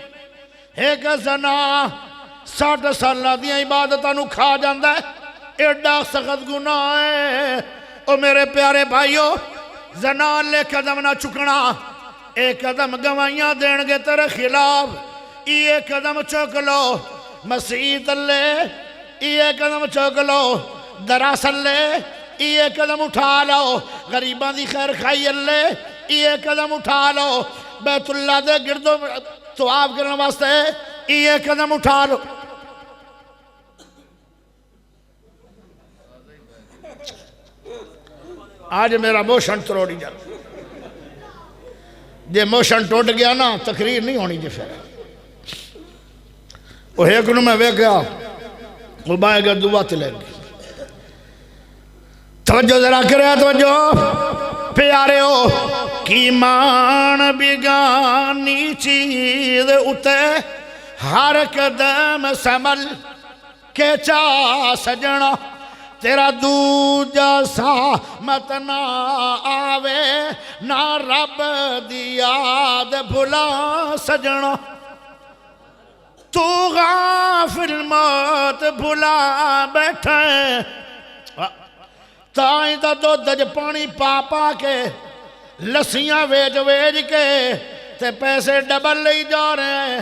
ایک زنا 60 سالہ دیا عبادتہ نو کھا جاندہ ہے ایڈا سخت گناہ ہے او میرے پیارے بھائیو زنا لے قدم نہ چکنا ایک قدم گوائیاں دین گے تیرے خلاف یہ قدم چک لو مسیح لے یہ قدم چک لو دراصل لے یہ قدم اٹھا لو غریبان دی خیر خائی اللہ یہ قدم اٹھا لو بیت اللہ دے گردوں طواف کرنے واسطے یہ قدم اٹھا لو آج میرا موشن تروڑی جا جے موشن ٹوٹ گیا نا تقریر نہیں ہونی جی پھر وہ ایک نو میں ویک گیا وہ بائے گا دعا تلے گی توجہ ذرا کرے توجہ پیارے ہو کی مان بیگانی چیز اتے ہر قدم سنبھل کے چا سجنا تیرا دوجا سامت نہ آوے نہ رب دی یاد بھلا سجنا تو غافل موت بھلا بیٹھے تائیں دا دو دج پانی پا پا کے لسیاں ویج ویج کے تے پیسے ڈبل لئی جا رہے ہیں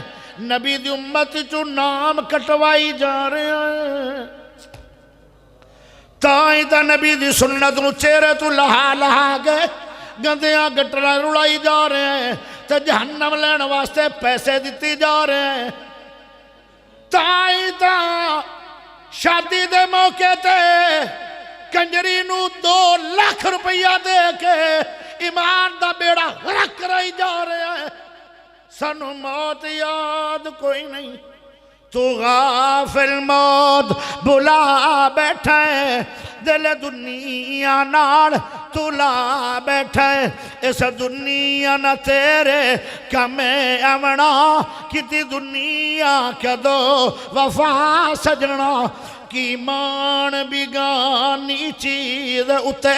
نبی دی امت چو نام کٹوائی جا رہے ہیں تائیں دا نبی دی سنت نو چہرے تو لہا لہا گئے گندیاں گٹرہ رڑائی جا رہے ہیں تے جہنم لین واسطے پیسے دیتی جا رہے ہیں تائیں دا شادی دے موقع تے کنجری نو 2 لاکھ روپیہ دے کے ایمان دا بیڑا غرق کرائی جا رہے ہیں سنو موت یاد کوئی نہیں تو غافل موت بلا بیٹھے دل دنیا نال تلا بیٹھے اس دنیا نہ تیرے کمیں امنا کتی دنیا کدو وفا سجنا کی مان بیگانی چیز اتے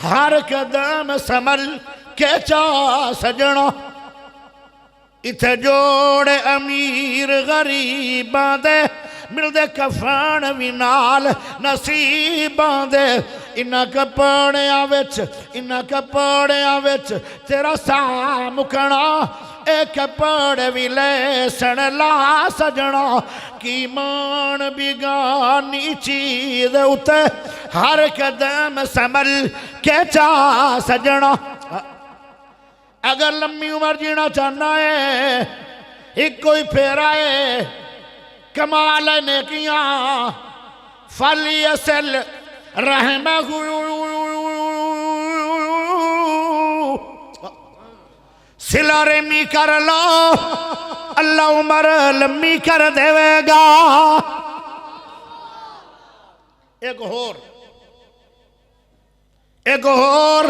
ہر قدم سنبھل کے چا سجنا اتھے جوڑے امیر غریبان دے مل دے کفان وی نال نصیبان دے انہاں کپڑیاں وچ تیرا سا مکنا اے کپڑے وی لے سن لا سجنا کی مان بیگانی چیز اتے ہر قدم سنبھل کے چا سجنا اگر لمبی عمر جینا چاہنا ہے ایک کوئی پھیرا ہے کمال نیکیاں فلیصل رحمہ صلہ رحمی کر لو اللہ عمر لمبی کر دے گا ایک اور ایک اور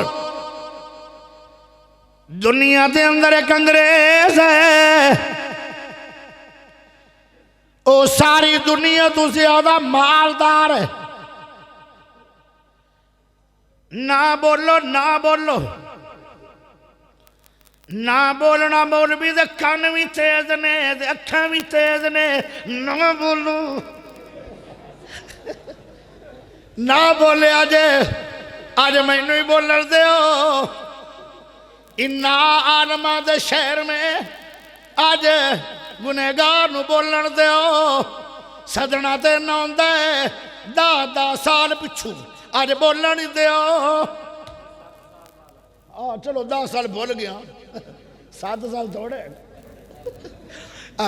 دنیا دے اندر ایک انگریز ہے، او ساری دنیا تو زیادہ مالدار ہے۔ نہ بولو نہ بولو نہ بولنا، مولوی دے کان بھی تیز نے، دے اکھاں بھی تیز نے، نہ بولو نہ بولے آج میں نہیں بولن دے ہو۔ انہا عالمہ دے شہر میں آج گنہگار نو بولن دے ہو۔ صدنہ تے نون دے 10 سال پچھو آج بولن دے ہو۔ چلو 10 سال بول گیا، 7 سال تھوڑے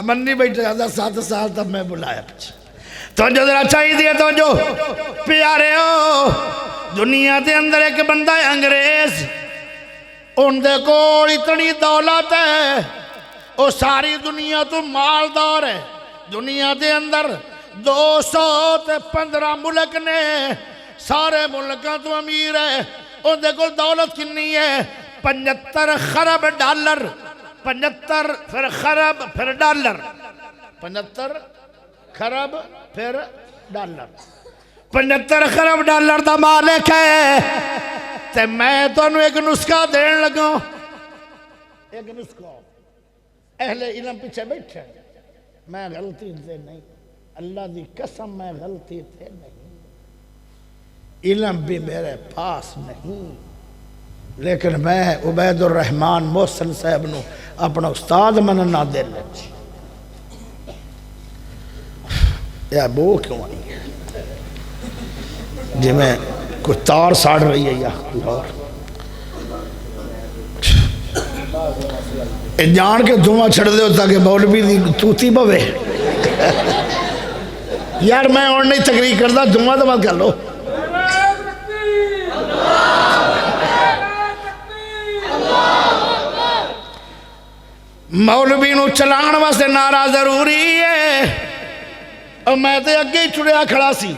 منی بیٹھے 7 سال تب میں بلایا پچھے تو جو ذرا چاہی دیا تو جو پیارے ہو۔ دنیا دے اندر ایک بندہ ہے انگریز، ان دے کول اتنی دولت ہے، وہ ساری دنیا تو مالدار ہے۔ دنیا دے اندر 215 ملک نے، سارے ملکاں تو امیر ہے۔ ان دے کول دولت کنی ہے 75 خرب ڈالر، 75 پھر خرب پھر ڈالر، 75 خرب پھر ڈالر، 75 خرب ڈالر دا مالک ہے۔ تے میں تو انہوں ایک نسخہ دین لگا، ایک نسخہ اہل علم پیچھے بیٹھے، میں غلطی سے نہیں، اللہ دی قسم میں غلطی سے نہیں، علم بھی میرے پاس نہیں، لیکن میں عبید الرحمن محسن صاحب نو اپنا استاد مننا دے لچ یا بو کیوں آئی ہے جی میں کوئی تار ساڑ رہی ہے یا اور جان کے دھواں چھڑ دے ہوتا کہ مولوی دی توتی بوے یار میں اور نہیں تقریر کرتا، دھواں تو مت کر لو۔ مولوی نو چلان واسطے نعرہ ضروری ہے، اور میں تے اگے ہی چڑیا کھڑا سی۔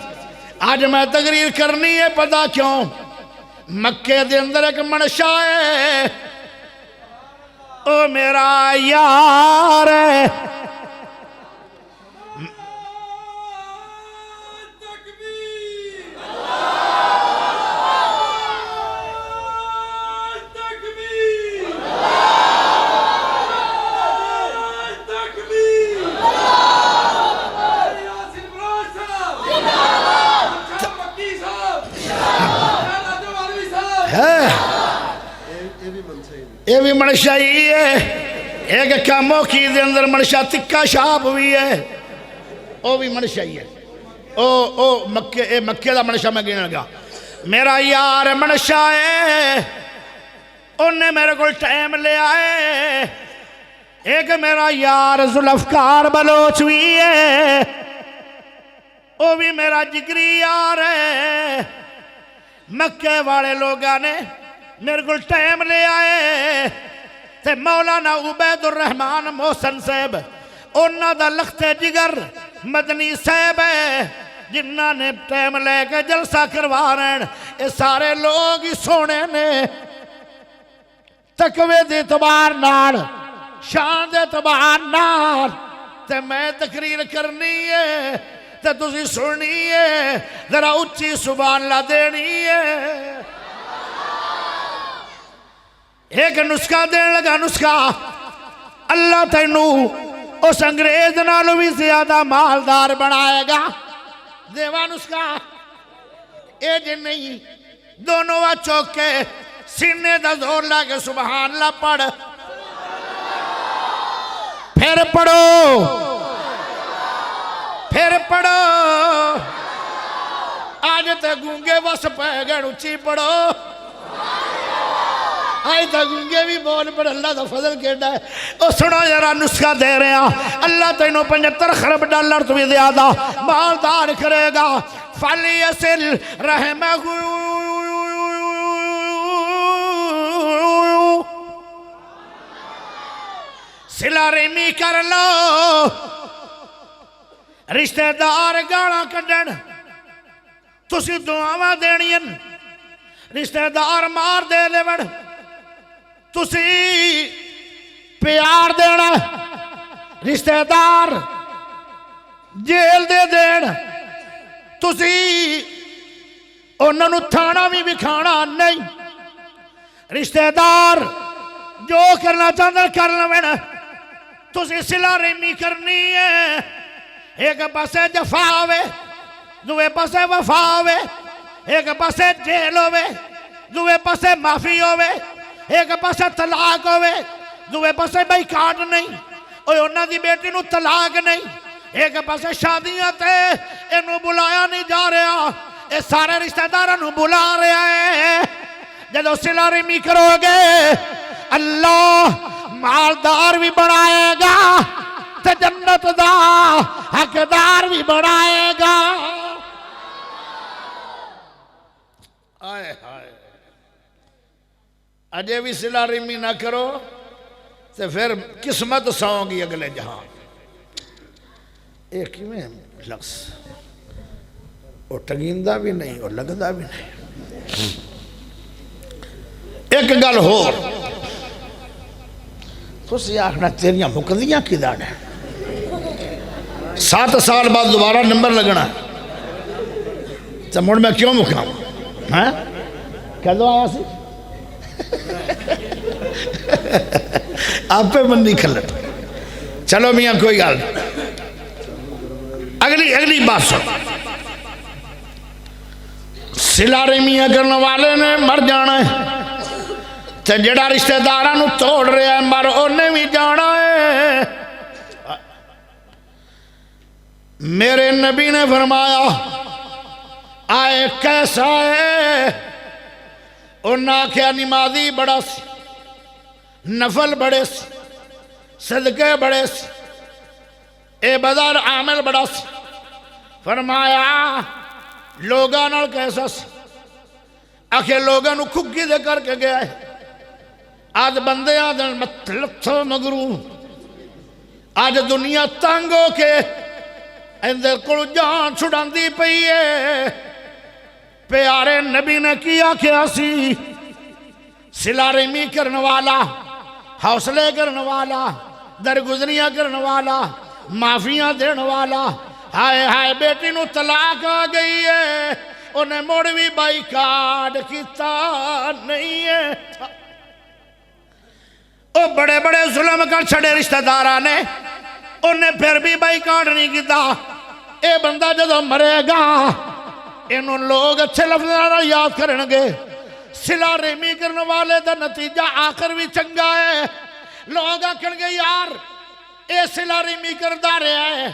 آج میں تقریر کرنی ہے، پتہ کیوں؟ مکے دے اندر ایک منشا ہے، او میرا یار ہے، یہ بھی منشا ہی ہے۔ ایک کاموں کی دے اندر منشا تکہ شاپ ہوئی ہے، وہ بھی منشا ہی ہے۔ مکے دا منشا میں گینے لگا، میرا یار منشا ہے، انہیں میرے کو ٹائم لے آئے۔ ایک میرا یار ذوالفقار بلوچ بھی ہے، وہ بھی میرا جگری یار ہے۔ مکے والے لوگاں نے میرے کو ٹائم لے آئے، تے مولانا عبید الرحمن محسن صاحب انہاں دا لخت جگر مدنی صاحب ہے، جنہاں نے ٹائم لے کے جلسہ کروا رہے ہیں۔ یہ سارے لوگ ہی سونے نے تقوی دے اعتبار نال، شان دے اعتبار نال، تے میں تقریر کرنی ہے تے تسی سننی ہے، ذرا اچھی سبحان اللہ دینی ہے۔ ایک نسخہ دین لگا، نسخہ اللہ تینو اس انگریز نالو بھی زیادہ مالدار بنائے گا۔ دیوا نسخہ اے جن نہیں، دونوں چوکے سینے دا زور لگے سبحان اللہ پڑھ، پھر پڑھو، پھر پڑھو، آج تے گونگے بس پہ گئے اچھی پڑھو، آج تے گونگے بھی بول پر اللہ دا فضل کہتا ہے۔ او سنو ذرا نسخہ دے رہے ہیں، اللہ تینوں 75 خرب ڈالر تو بھی زیادہ مالدار کرے گا۔ فَلْيَسِلْ رَحِمَهُ، سلا رحمی کر لو، رشتہ دار گاڑا کڈن، تسی دعاواں دینین، رشتہ دار مار دے لیون تسی پیار دینا رشتہ دار جیل دے دین تسی انہوں نے تھانا بھی کھانا نہیں رشتہ دار جو کرنا چاہتا کر لویں تسی صلہ رحمی کرنی ہے ایک پاسے جفا ہوئے دوے پاسے وفا ہوئے ایک پاسے جیل ہوئے دوے پاسے معافی ہوئے ایک پاسے طلاق ہوئے دوے پاسے بائیکاٹ نہیں اوہ انہاں دی بیٹی نو طلاق نہیں ایک پاسے شادیاں تے انہوں بلایا نہیں جا رہا اے سارے رشتہ داروں نو بلا رہا ہے جدو صلہ رحمی کرو گے اللہ مالدار بھی بڑھائے گا تے جنت دا حقدار بھی بڑھائے گا آئے آئے اجے بھی صلہ رحمی نہ کرو تو پھر قسمت ساؤں گی اگلے جہاں ایک میں لفظ وہ ٹگیندہ بھی نہیں اور لگدہ بھی نہیں ایک گل ہو تو سی آخنا تیریاں مقدیاں کی داڑ ہے 7 سال بعد دوبارہ نمبر لگنا تو مڑ میں کیوں مکاؤں ہاں کہہ دو آیا سی آپ پہ من نہیں کھلٹ چلو میاں کوئی گال اگلی بات سن صلہ رحمی کرنے والے نے مر جانا ہے تے جڑا رشتہ داراں نو توڑ رہا ہے مر انہیں بھی جانا ہے میرے نبی نے فرمایا آئے کیسا ہے انہاں کیا نمازی بڑا سی نفل بڑے سی صدقے بڑے سی اے بدر عامل بڑا سی فرمایا لوگاں نال کیسا سی آخر لوگاں نو کھگی دے کر کے گیا ہے آج بندے آدھن مطلب مگرو آج دنیا تانگو کے اندر کل جان چھڑان دی پئی ہے پیارے نبی نے کیا کیا سی صلہ رحمی کرنے والا حوصلے کرنے والا درگزریاں کرنے والا معافیاں دینے والا ہائے ہائے بیٹی نو طلاق آ گئی ہے انہیں موڑ بھی بائیکاٹ کیتا نہیں ہے او بڑے بڑے ظلم کر چھڑے رشتہ دارانے انہیں پھر بھی بائیکاٹ نہیں کیتا اے بندہ جدو مرے گا انہوں لوگ اچھے لفظاں یاد کرنگے صلہ رحمی کرنے والے دا نتیجہ آخر بھی چنگا ہے لوگ آکھنگے یار اے صلہ رحمی کردہ رہا ہے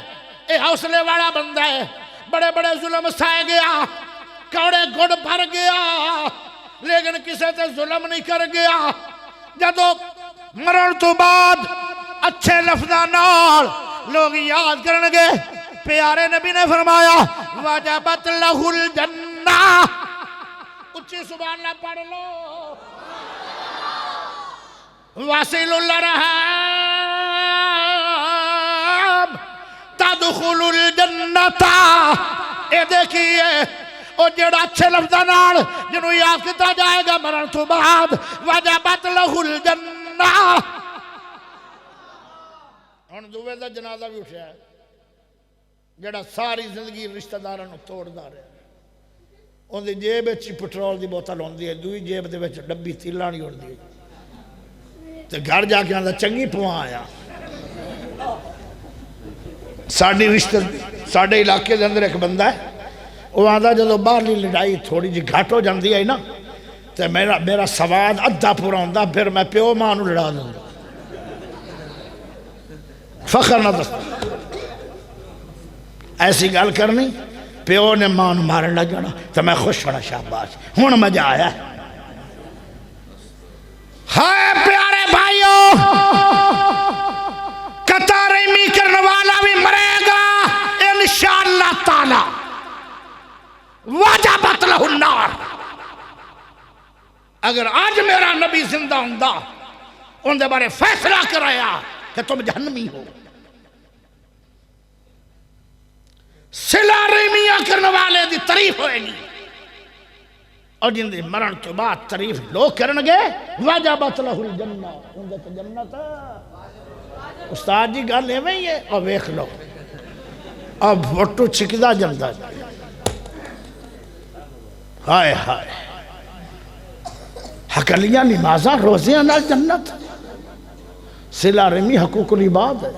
اے حوصلے والا بندہ ہے بڑے بڑے ظلم سائے گیا کوڑے گھڑ بھر گیا لیکن کسے تے ظلم نہیں کر گیا جدو مرن تو بعد اچھے لفظاں نال لوگ یاد کرنگے پیارے نبی نے فرمایا وجبت لہ الجنہ اچھی سبحان اللہ پڑھ لو واصل الرحم تدخل الجنہ اے دیکھئے اور جڑا اچھے لفظہ نال جنہوں یاد کتا جائے گا مرن تو بعد وجبت لہ الجنہ ہن دوے دا جنازہ بھی اٹھیا ہے جڑا ساری زندگی رشتہ داروں توڑ دا رہا ہے ان دی جیب چی پٹرول دی بوتل ہوندی ہے دوئی جیب دے وچ ڈبی تیلا نہیں ہوندی تے گھر جا کے آندا چنگی پواں آیا ساڑی رشتہ ساڑے علاقے دے اندر ایک بندہ ہے وہ آندا جدو باہرلی لڑائی تھوڑی جی گھٹ ہو جاندی ہے نا تے میرا سواد ادھا پورا ہوندا پھر میں پیو ماں نو لڑا دوندا فخر نہ دستا ایسی گل کرنی پیو نے ماں نو مارن لگ جانا تو میں خوش ہونا شاباش ہن مزہ آیا ہائے پیارے بھائیو قطع رحمی کرنے والا بھی مرے گا انشاءاللہ تعالی وجبت لہ النار اگر آج میرا نبی زندہ ہوندہ ان دے بارے فیصلہ کرایا کہ تم جہنمی ہو صلہ رحمیاں کرنے والے دی تعریف ہوئے نہیں اور جن دے مرن تو بعد تعریف لوگ کرن گے واجبت لہ الجنہ ان دے تو جنت استاد جی گل ایویں ہی ہے اور ویکھ لو اب وٹو چھکدا جاندا ہائے ہائے حقلیاں نمازاں روزیاں نال جنت صلہ رحمی حقوق العباد ہے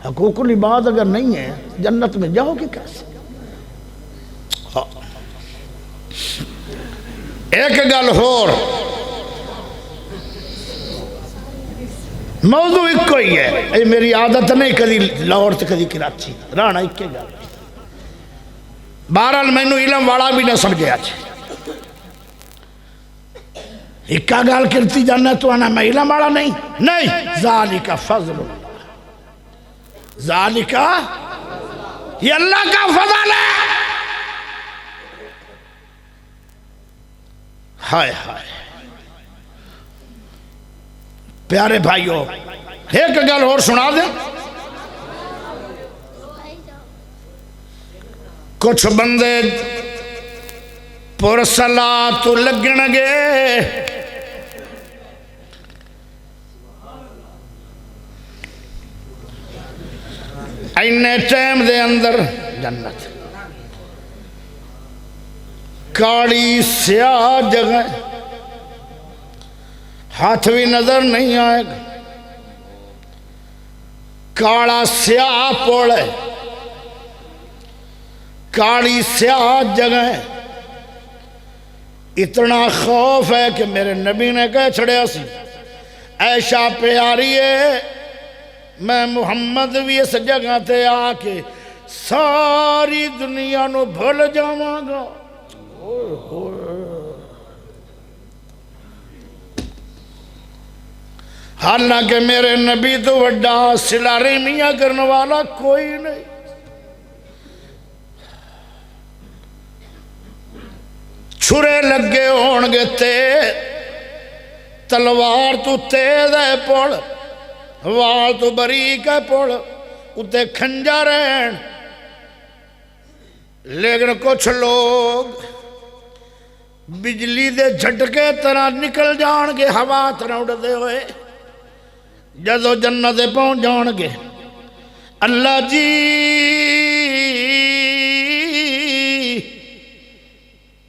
حقوق العباد اگر نہیں ہے جنت میں جاؤ گے کیسے ایک گل ہور موضوع ایک کوئی ہے اے میری عادت نہیں کدی لاہور تے کدی کراچی رانا ایک گل بہرحال مینوں علم والا بھی نہ سمجھے اج ایکا گل کرتی جانا تو آنا میں علم والا نہیں ذالک فضل اللہ ذالک یہ اللہ کا فضل ہے ہائے ہائے پیارے بھائیو ایک گل اور سنا دیں کچھ بندے پرسلا تو لگن گے اینے ٹائم دے اندر جنت کاڑی سیاہ جگہ ہاتھ بھی نظر نہیں آئے گا کاڑا سیاہ پوڑ ہے کاڑی سیاہ جگہ ہے اتنا خوف ہے کہ میرے نبی نے کہہ چھڑیا سی ایشا پیاری ہے میں محمد بھی اس جگہ تے آ کے ساری دنیا نو بھول جاواں گا حالانکہ میرے نبی تو وڈا صلہ رحمیاں کرنے والا کوئی نہیں چھرے لگے ہونگے تلوار تو تیز ہے پوڑ وال تو بریک ہے پوڑ اتے کھنجر ہیں لیکن کچھ لوگ بجلی دے جھٹکے طرح نکل جان گے ہوا طرح اڑ دے ہوئے جدو جنت پہنچ جان گے اللہ جی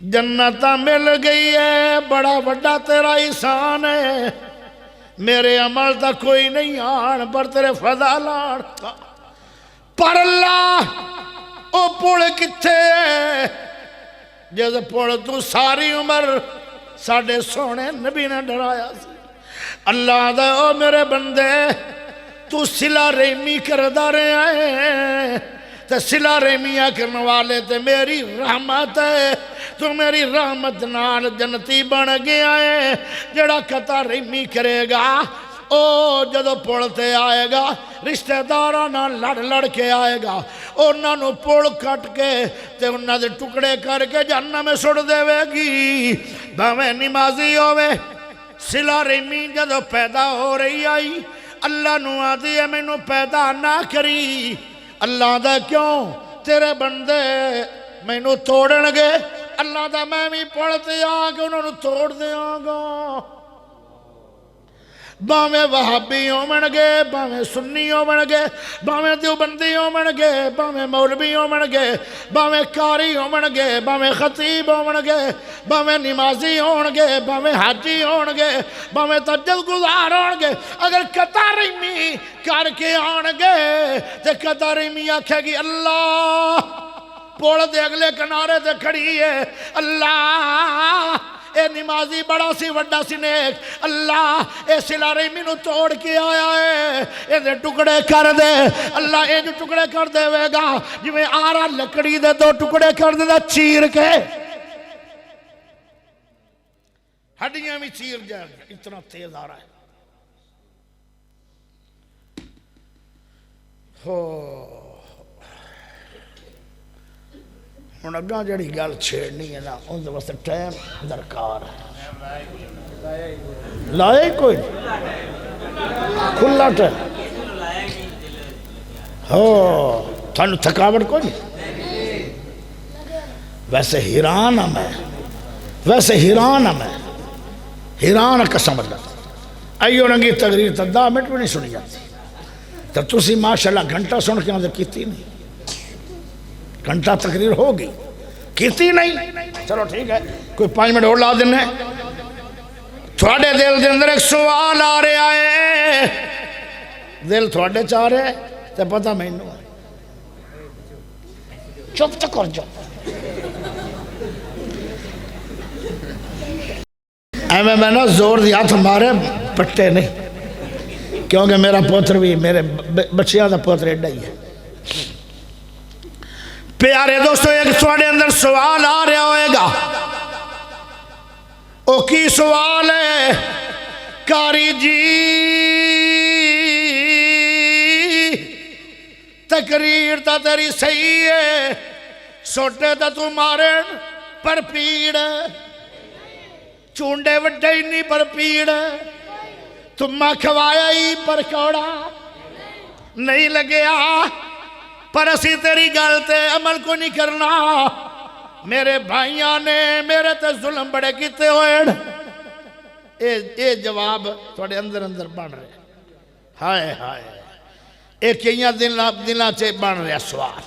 جنت مل گئی ہے بڑا بڑا تیرا احسان ہے میرے عمل تا کوئی نہیں آن پر تیرے فضل آن پر اللہ او پوڑ کتھے جیسے پوڑ تو ساری عمر ساڑھے سونے نبی نے ڈرایا سی اللہ دا او میرے بندے تو صلہ رحمی کردہ رہے ہیں تے صلہ رحمیاں کرنے والے تے میری رحمت ہے تو میری رحمت نال جنتی بن گیا ہے جڑا قطع رحمی کرے گا او جدو پڑھتے آئے گا رشتہ داراں لڑ لڑ کے آئے گا انہاں نو پڑ کٹ کے تے انہاں دے ٹکڑے کر کے جہنم میں سڑ دے گی بھاویں نمازی ہوئے صلہ رحمی جدو پیدا ہو رہی آئی اللہ نو آدھی ہے میں نو پیدا نہ کری اللہ دا کیوں تیرے بندے میں نو توڑن گے اللہ دا میں بھی پڑھتے آگے انہوں نے توڑ دے آگا باویں وہابی ہومن گے باویں سنی ہومن گے باویں دیوبندی ہومن گے باویں مولوی ہومن گے باویں قاری ہومن گے باویں خطیب ہومن گے باویں نمازی ہون گے باویں حاجی ہون گے باویں تہجد گزار ہون گے اگر قطع رحمی کر کے آن گے تے قطع رحمی آکھے گی اللہ پوڑ دے اگلے کنارے تے کھڑی ہے اللہ اے نمازی بڑا سی وڈا سی نیک اللہ اے صلہ رحمی نو توڑ کے آیا ہے اے دے ٹکڑے کر دے اللہ اے جو ٹکڑے کر دے وے گا جو میں آرہ لکڑی دے دو ٹکڑے کر دے دا چیر کے ہڈیاں بھی چیر جائیں اتنا تیز آ رہا ہے ہن اگاں جڑی گل چھیڑنی ہے نا ان دے واسطے ٹائم درکار ہے لائے کوئی کھلا ٹائم تھانو تھکاوٹ کوئی ویسے حیران ہاں میں ویسے حیران ہوں میں، حیران قسم اللہ ایو رنگی تقریر تا 10 منٹ بھی نہیں سنی جاتی، تو تسی ماشاءاللہ گھنٹہ سن کے آدھے کیتی نہیں، گھنٹہ تقریر ہوگی کیتی نہیں، چلو ٹھیک ہے کوئی 5 منٹ اور لا دینا ہے۔ تھوڑے دل دے اندر ایک سوال آ رہا ہے، دل تھوڑے چاہ رہے ہے تو پتہ میں انہوں چپ چکر جو ایویں میں نا زور دیا تو ہمارے پٹے نہیں، کیونکہ میرا پوتر بھی میرے بچیاں دا پوتر ایڈا ہی ہے۔ پیارے دوستو ایک تھوڑے اندر سوال آ رہا ہوئے گا، او کی سوال ہے؟ کاری جی تقریر تا تیری صحیح ہے، سوٹے تا تمہارے پر پیڑ، چونڈے وڈے ہی نہیں پر پیڑ، تمہاں کھوایا ہی پر کوڑا نہیں لگیا، پر اسی تیری گلتے عمل کو نہیں کرنا، میرے بھائیاں نے میرے تے ظلم بڑے کیتے ہوئے، اے جواب تھوڑے اندر اندر بن رہے، ہائے ہائے ایک یہاں دلہ چے بن رہے سوال،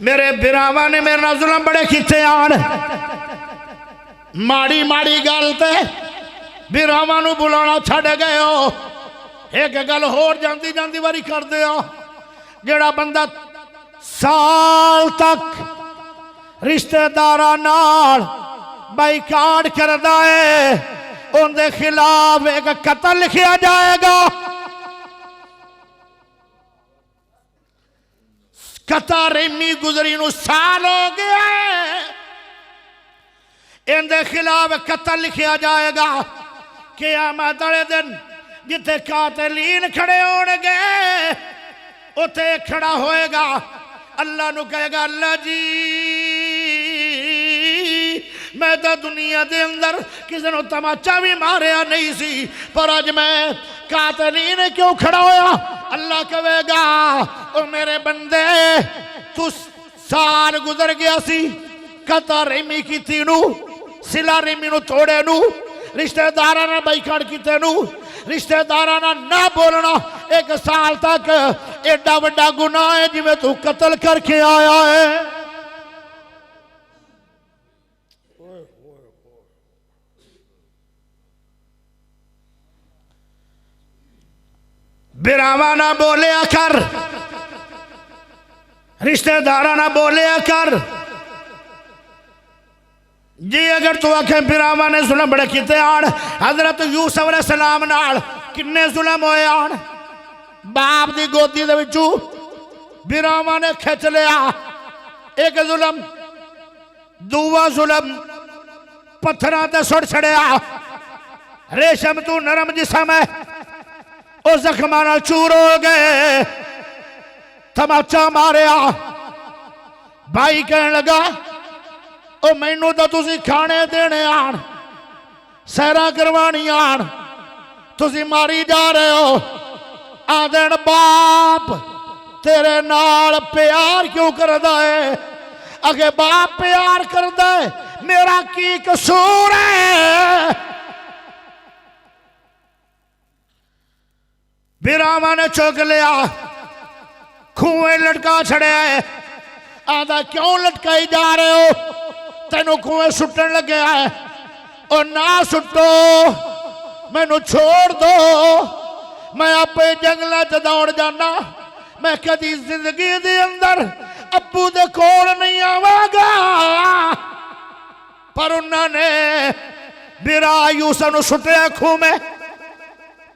میرے براواں نے میرے ظلم بڑے کیتے آن، ماڑی ماڑی گلتے براواں نو بلانا چھڑ گئے ہو، ایک گل ہور جاندی جاندی واری کر دے ہو، جڑا بندہ سال تک رشتہ دارہ نال بائیکاٹ کردہ ہے، ان دے خلاف ایک قتل لکھیا جائے گا، قطع ریمی گزری نو سال ہو گیا ہے، ان دے خلاف قتل لکھیا جائے گا، قیامت والے دن جتے قاتلین کھڑے ہونگے اتے کھڑا ہوئے گا، اللہ نو کہے گا اللہ جی میں تو دنیا دے اندر کسی نو تماچا بھی ماریا نہیں سی، پر آج میں قاتلین کیوں کھڑا ہویا؟ اللہ کہے گا او میرے بندے تو سال گزر گیا سی، قطع ریمی کی تینو، سلا ریمی نو توڑے نو، رشتہ دارانا بائیکاٹ کیتے نو، رشتہ دارانا نہ بولنا، ایک سال تک ایڈا وڈا گناہ ہے جی میں تو قتل کر کے آیا ہے۔ براواں نہ بولیا کر، رشتہ دارانا بولیا کر، جی اگر تو آکھیں براواں نے ظلم بڑے کیتے آن، حضرت یوسف علیہ السلام نال کنے ظلم ہوئے آن، باپ دی گودی دے وچوں براواں نے کھچ لیا، ایک ظلم، دوہ ظلم پتھراں تے سڑ چھڑیا، ریشم تو نرم جسم ہے، او زخمانا چور ہو گئے، تماچا ماریا، بھائی کہنے لگا او مینوں تو تسی کھانے دینے آن، سیرہ کروانی آن، تسی ماری جا رہے ہو، آدھن باپ تیرے نال پیار کیوں کردہ ہے؟ اگر باپ پیار کردہ ہے میرا کی قصور ہے؟ براواں نے چوک لیا، کھوئے لٹکا چھڑے آئے، آدھا کیوں لٹکائی جا رہے ہو؟ تینوں کھوئے سٹن لگے آئے، اور نہ سٹو میں نو چھوڑ دو، میں اپنے جنگلہ دوڑ جانا، میں کدی زندگی دے اندر ابو دے کول نہیں آواں گا، پر انہوں نے برا یوسف نو سٹے کھو میں،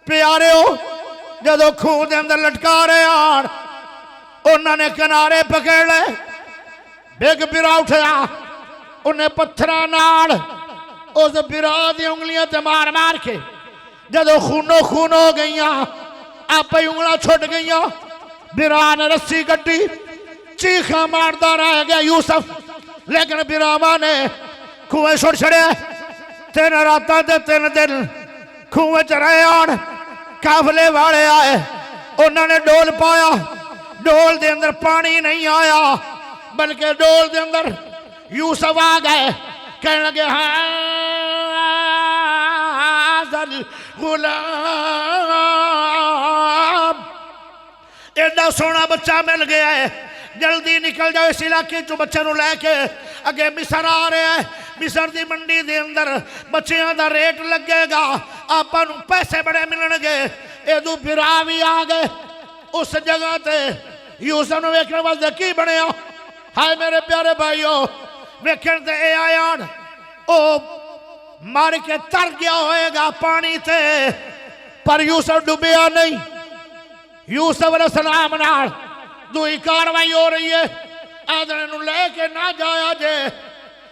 پیارے ہو جدو کھو دے اندر لٹکا رہے آن، انہوں نے کنارے پکڑ لے، بیگ برا اٹھیا، انہیں پتھرہ ناڑ اس برا دی انگلیاں تے مار مار کے جدو خونو خون ہو گئیاں، آپ ہی انگلہ چھوٹ گئیاں، برا نے رسی کٹی، چیخہ ماردہ رہ گیا یوسف، لیکن براواں نے کھوئے چھوڑ چھڑے، 3 راتاں تے 3 دن کھوئے چرائے آن، کافلے والے آئے، انہوں نے ڈول پایا، ڈول دے اندر پانی نہیں آیا، بلکہ ڈول دے اندر یوسف آ گئے، کہنے لگے ہاں غلام ایڈا سونا بچہ مل گیا ہے جلدی نکل جاؤ اس علاقے چو بچے نو لے کے اگے مصر آ رہے ہیں مصر دی منڈی دے اندر بچیاں دا ریٹ لگے گا آپا نو پیسے بڑے ملن گے ایدو براوی آگے اس جگہ تے یوسف نو ویکھنے واسطے کی بنے ہو ہائے میرے پیارے بھائیو ویکھن تے اے آیان او مار کے تر گیا ہوئے گا پانی تے پر یوسف ڈوبیا نہیں یوسف علیہ السلام نال دوئی کاروائی ہو رہی ہے آدھنے نو لے کے نہ جایا جے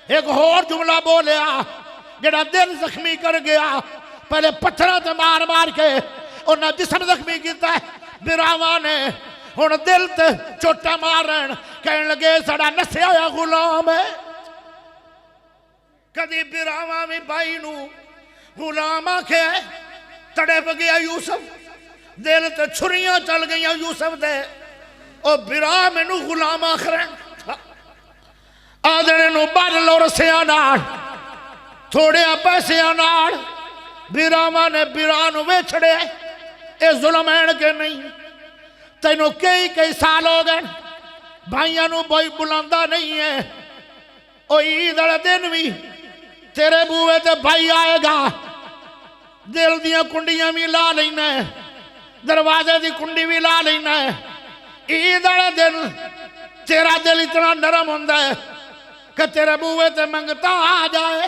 ایک اور جملہ بولیا جڑا دل زخمی کر گیا پہلے پتھرہ تے مار مار کے اور نہ جسم زخمی کیتا ہے براواں نے ہن دل تے چوٹا مارن کہنے لگے سڑا نسیا یا غلام ہے کدی براواں میں بھائی نو غلام آکھے تڑے پگیا یوسف دل تے چھریاں چل گئیاں یوسف دے او برا میں نو غلام آخریں آدھنے نو بار لو رسیاں نار تھوڑے پیسیاں نار براواں نے برا نو ویچھڑے اے ظلم این کے نہیں تینو کئی سال ہو گئے بھائیاں نو بھائی بلاندہ نہیں ہے او عید والے دن بھی تیرے بوئے تے بھائی آئے گا دل دیاں کنڈیاں بھی لا لینا ہے دروازے دی کنڈی بھی لا لینا ہے عید والے دن تیرا دل اتنا نرم ہوندا ہے کہ تیرے بوئے تے منگتا آ جائے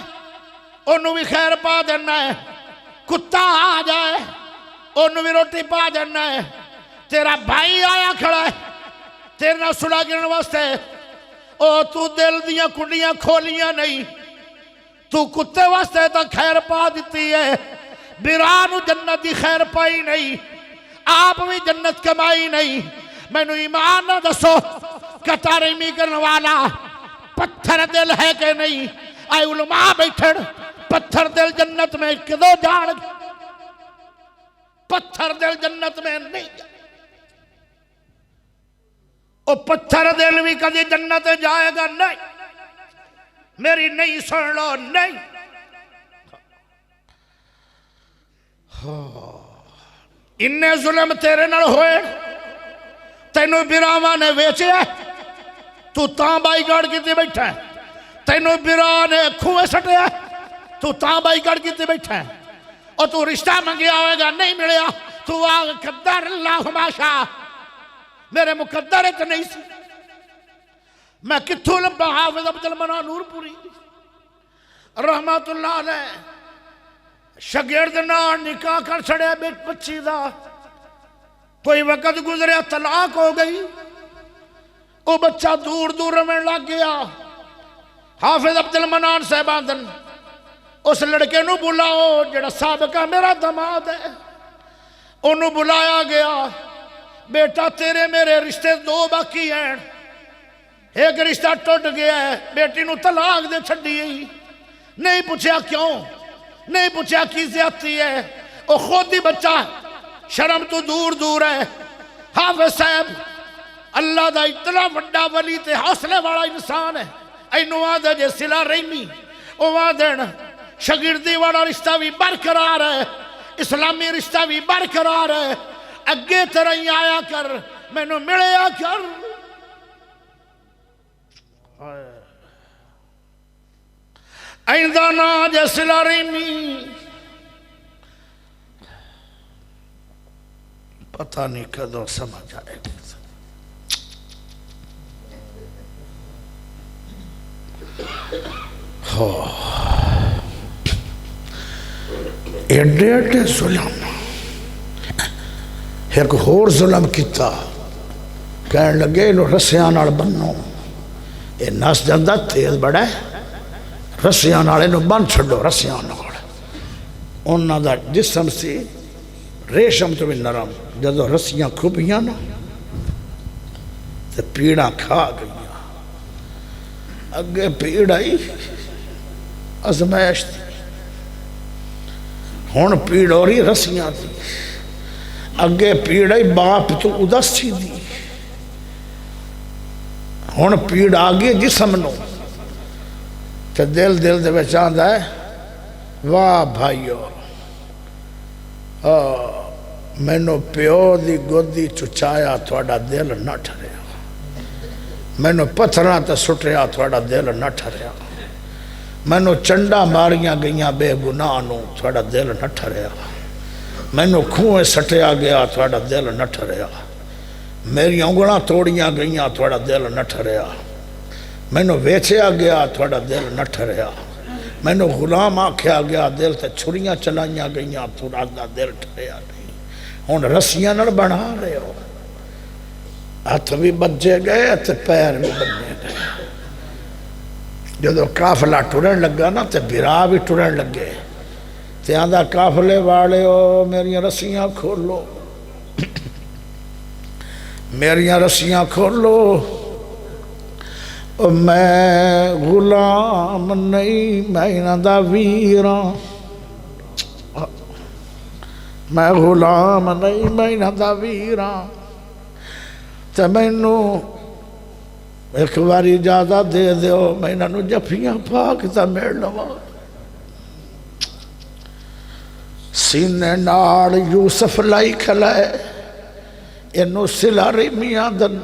انہوں بھی خیر پا دینا ہے کتا آ جائے انہوں بھی روٹی پا دینا ہے تیرا بھائی آیا کھڑا ہے تیرے نہ سلا گرن واسطے او تو دل دیاں کنڈیاں کھولیاں نہیں تو کتے واسطے تا خیر پا دیتی ہے بیرانو جنت دی خیر پائی نہیں آپ بھی جنت کمائی نہیں میں نو ایمان نہ دسو کتاریمی کرنے والا پتھر دل ہے کہ نہیں آئے علماء بیٹھڑ پتھر دل جنت میں کدو جان پتھر دل جنت میں نہیں او پتھر دل بھی کدی جنت جائے گا نہیں میری نہیں سن لو نہیں انہیں ظلم تیرے نال ہوئے تینو براواں نے ویچے تو تاں بائی گاڑ کیتے بیٹھا ہے تینو براواں نے کھوئے سٹے تو تاں بائی گاڑ کیتے بیٹھا ہے اور تو رشتہ منگیا ہوئے گا نہیں ملیا تو آگ قدر اللہ ماشا میرے مقدر ایک نہیں سی میں کتھو لبا حافظ عبدالمنان نور پوری رحمت اللہ علیہ شگرد نال نکاح کر چھڑے بیٹ بچی دا کوئی وقت گزرے طلاق ہو گئی وہ بچہ دور دور میں لگ گیا حافظ عبدالمنان صاحبان دن اس لڑکے نو بلاؤ جڑا سابقہ میرا دماد ہے انہوں بلایا گیا بیٹا تیرے میرے رشتے دو باقی ہیں ایک رشتہ ٹوٹ گیا ہے بیٹی نو طلاق دے چھڑی نہیں پوچھا کیوں نہیں پوچھا کی زیادتی ہے وہ خود ہی بچہ شرم تو دور دور ہے حافظ صاحب اللہ دا اتنا وڈا ولی تے حوصلے والا انسان ہے اینو آدھے جے صلہ رحمی او آدھے شاگردی والا رشتہ بھی برقرار ہے اسلامی رشتہ بھی برقرار ہے اگے تیرے ہی آیا کر میں نو ملے آ کر ایندہ نا جے صلہ رحمی پتہ نہیں کدوں سمجھ آئے گا ایڈے ایڈے ظلم ایک اور ظلم کیتا کہنے لگے انہوں رسیاں نال بنو یہ نس جاندہ تیز بڑا ہے رسیاں نال انہوں بن چھڑو رسیاں نال انہوں دا جسم سی ریشم تو بھی نرم جدو رسیاں کھوبیاں نا تے پیڑا کھا گئیاں اگے پیڑ آئی ازمائش تھی ہون پیڑ اور ہی رسیاں تھی اگے پیڑ آئی باپ تو اداس تھی دی ہون پیڑ آگے جسم نو تے دل دے بچاندہ ہے واہ بھائیو مینو پیو دی گودی چچایا تھوڑا دل نہ ٹھریا مینو پتھراں تے سٹیا تھوڑا دل نہ ٹھریا مینو چنڈا ماریاں گئیاں بے گناہ نو تھوڑا دل نہ ٹھریا مینو کھوئے سٹیا گیا تھوڑا دل نہ ٹھریا میری انگلاں توڑیاں گئیاں تھوڑا دل نہ ٹھریا مینو ویچیا گیا تھوڑا دل نہ ٹھریا مینو غلام آکھیا گیا دل تے چھریاں چلائیاں گئیاں تھوڑا دل ٹھریا نہیں ہن رسیاں نہ بنا رہے ہو ہاتھ بھی بجے گئے تے پیر بھی بجے گئے جدو قافلہ ٹرن لگا نا تے بھرا بھی ٹرن لگے تے آندہ قافلے والے ہو میریاں رسیاں کھولو میریاں رسیاں کھولو میں غلام نہیں میں انہاں دا ویراں میں غلام نہیں میں انہاں دا ویراں تے مینو ایک باری اجازت دے دیو میں انہاں نو جفیاں پاک تے میڑ لواں سینے نال یوسف لائی کھلائے انہوں سلا ریمیاں دن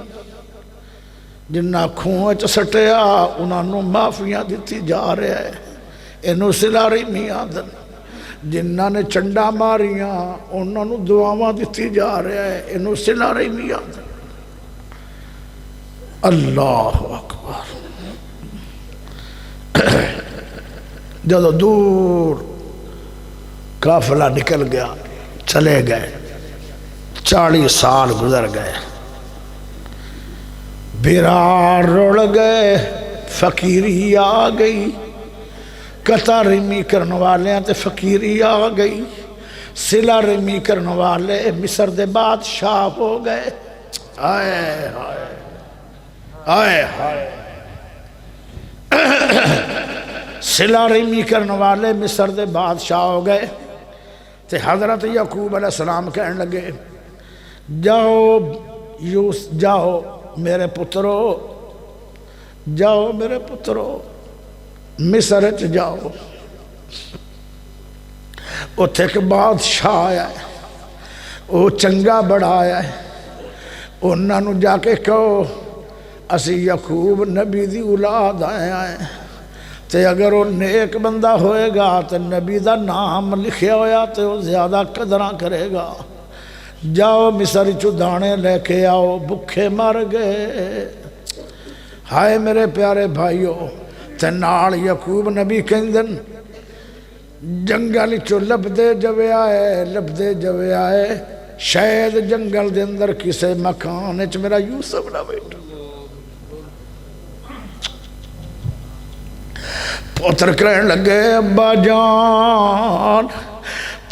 جنہ کھوئے چ سٹیا انہوں معافیاں دیتی جا رہے ہیں انہوں سلا ریمیاں دن جنہ نے چنڈا ماریاں انہوں دعاواں دیتی جا رہے ہیں انہوں سلا ریمیاں دن اللہ اکبر جدو دور قافلہ نکل گیا چلے گئے 40 سال گزر گئے بیرار رڑ گئے فقیری آ گئی قطع رمی کرن والے تے فقیری آ گئی سلا رمی کرن والے مصر دے بادشاہ ہو گئے آئے ہائے آئے ہائے سلا رمی کرن والے مصر دے بادشاہ ہو گئے تے حضرت یعقوب علیہ السلام کہنے لگے جاؤ جاؤ میرے پترو جاؤ میرے پترو مصر چ جاؤ اتھے ایک بادشاہ آیا ہے وہ چنگا بڑا آیا ہے انہاں نو جا کے کہو اسی یعقوب نبی دی اولاد آئے آئے تے اگر وہ نیک بندہ ہوئے گا تے نبی دا نام لکھیا ہویا تے وہ زیادہ قدرہ کرے گا جاؤ مصر چو دانے لے کے آؤ بکھے مر گئے ہائے میرے پیارے بھائیو تے نال یعقوب نبی کہندن جنگل چو لبدے جوے آئے شاید جنگل دے اندر کسے مکان اچ میرا یوسف نہ بیٹھا پتر کہنے لگے ابا جان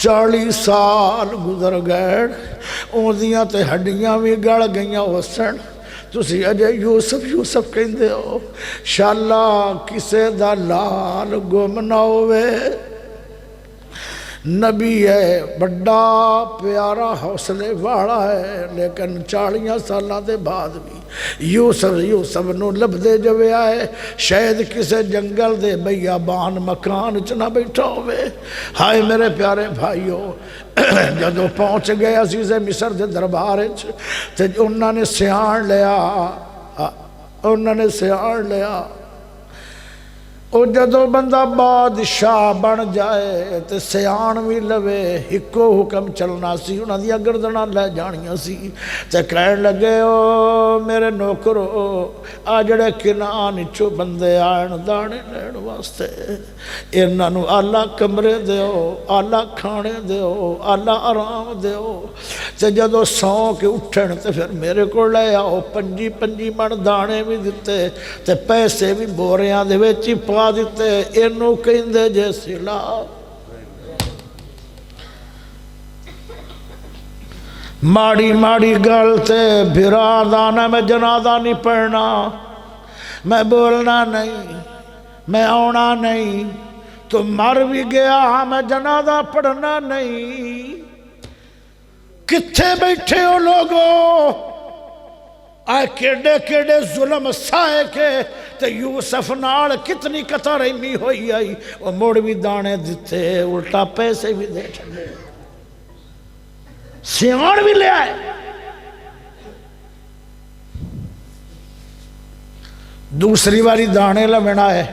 40 سال گزر گئے اوندیاں تے ہڈیاں بھی گڑ گئیاں وسن تسی اجے یوسف یوسف کہندے ہو شالا کسے دا لال گم نہ ہوئے نبی ہے بڑا پیارا حوصلے والا ہے لیکن 40 سالہ دے بعد بھی یوسف نو لبدے جوے آئے شاید کسے جنگل دے بیابان مکان چ نہ بیٹھا ہوئے ہائے میرے پیارے بھائیو جدو پہنچ گئے عزیز مصر دے دربار تے انہوں نے سیان لیا او جدو بندہ بادشاہ بن جائے تے سیان بھی لوے ہکو حکم چلنا سی انہاں دی گردناں لے جانیاں سی تے کہن لگے او میرے نوکرو آ جڑے کنان چو بندے آن دانے لین واسطے انہاں نو اعلیٰ کمرے دیو اعلیٰ کھانے دیو اعلیٰ آرام دیو تے جدو سو کے اٹھن تے پھر میرے کو لے آؤ 5 من دانے بھی دیتے تے پیسے بھی بوریاں دے وچ پا دیتے انہوں کہندے جے سلا ماڑی ماڑی گل تے بھرا دانا میں جنازہ نہیں پڑھنا میں بولنا نہیں میں آنا نہیں تو مر بھی گیا میں جنازہ پڑھنا نہیں کتھے بیٹھے ہو لوگوں آئے کیڑے ظلم سائے کے تے یوسف نال کتنی قطع رحمی ہوئی آئی وہ موڑ بھی دانے دیتے الٹا پیسے بھی دے چھڑے سیان بھی لے آئے. دوسری باری دانے لمنا ہے